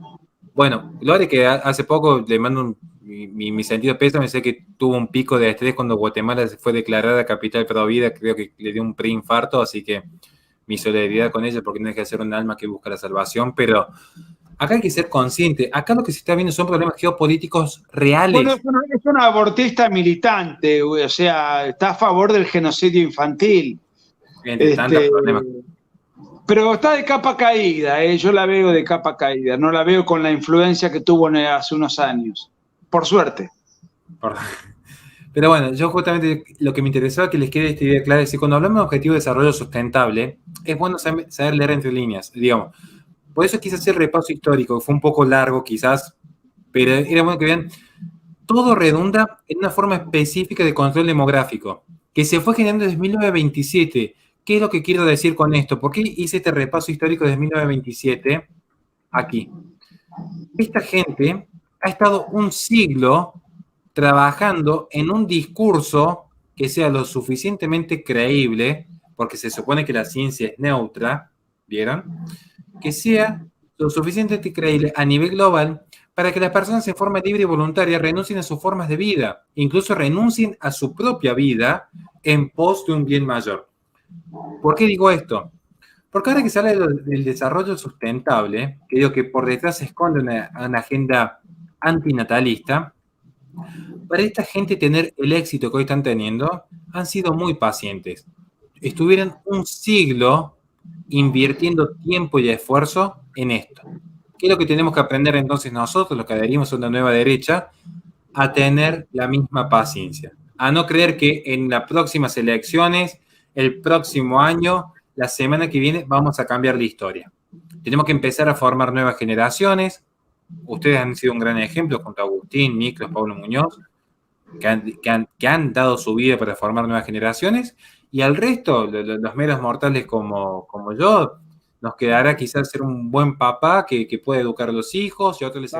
bueno, Gloria, que hace poco le mando mi sentido pésame, sé que tuvo un pico de estrés cuando Guatemala fue declarada capital pro vida, creo que le dio un preinfarto, así que mi solidaridad con ella, porque no deja de ser un alma que busca la salvación, pero acá hay que ser consciente. Acá lo que se está viendo son problemas geopolíticos reales. Bueno, es una abortista militante, o sea, está a favor del genocidio infantil. Entre tantos problemas. Pero está de capa caída, yo la veo de capa caída, no la veo con la influencia que tuvo hace unos años, por suerte. Pero bueno, yo justamente lo que me interesaba que les quede esta idea clara es que cuando hablamos de objetivo de desarrollo sustentable, es bueno saber leer entre líneas, digamos. Por eso quise hacer el repaso histórico, que fue un poco largo quizás, pero era bueno que vean, todo redunda en una forma específica de control demográfico, que se fue generando desde 1927. ¿Qué es lo que quiero decir con esto? ¿Por qué hice este repaso histórico desde 1927 aquí? Esta gente ha estado un siglo trabajando en un discurso que sea lo suficientemente creíble, porque se supone que la ciencia es neutra, ¿vieron? Que sea lo suficientemente creíble a nivel global para que las personas en forma libre y voluntaria renuncien a sus formas de vida, incluso renuncien a su propia vida en pos de un bien mayor. ¿Por qué digo esto? Porque ahora que se habla del desarrollo sustentable, que digo que por detrás se esconde una agenda antinatalista, para esta gente tener el éxito que hoy están teniendo, han sido muy pacientes. Estuvieron un siglo invirtiendo tiempo y esfuerzo en esto. ¿Qué es lo que tenemos que aprender entonces nosotros, los que adherimos a una nueva derecha? A tener la misma paciencia. A no creer que en las próximas elecciones, el próximo año, la semana que viene, vamos a cambiar la historia. Tenemos que empezar a formar nuevas generaciones. Ustedes han sido un gran ejemplo junto a Agustín, Miklos, Pablo Muñoz, que han dado su vida para formar nuevas generaciones, y al resto, los meros mortales como yo, nos quedará quizás ser un buen papá que pueda educar a los hijos y a otros les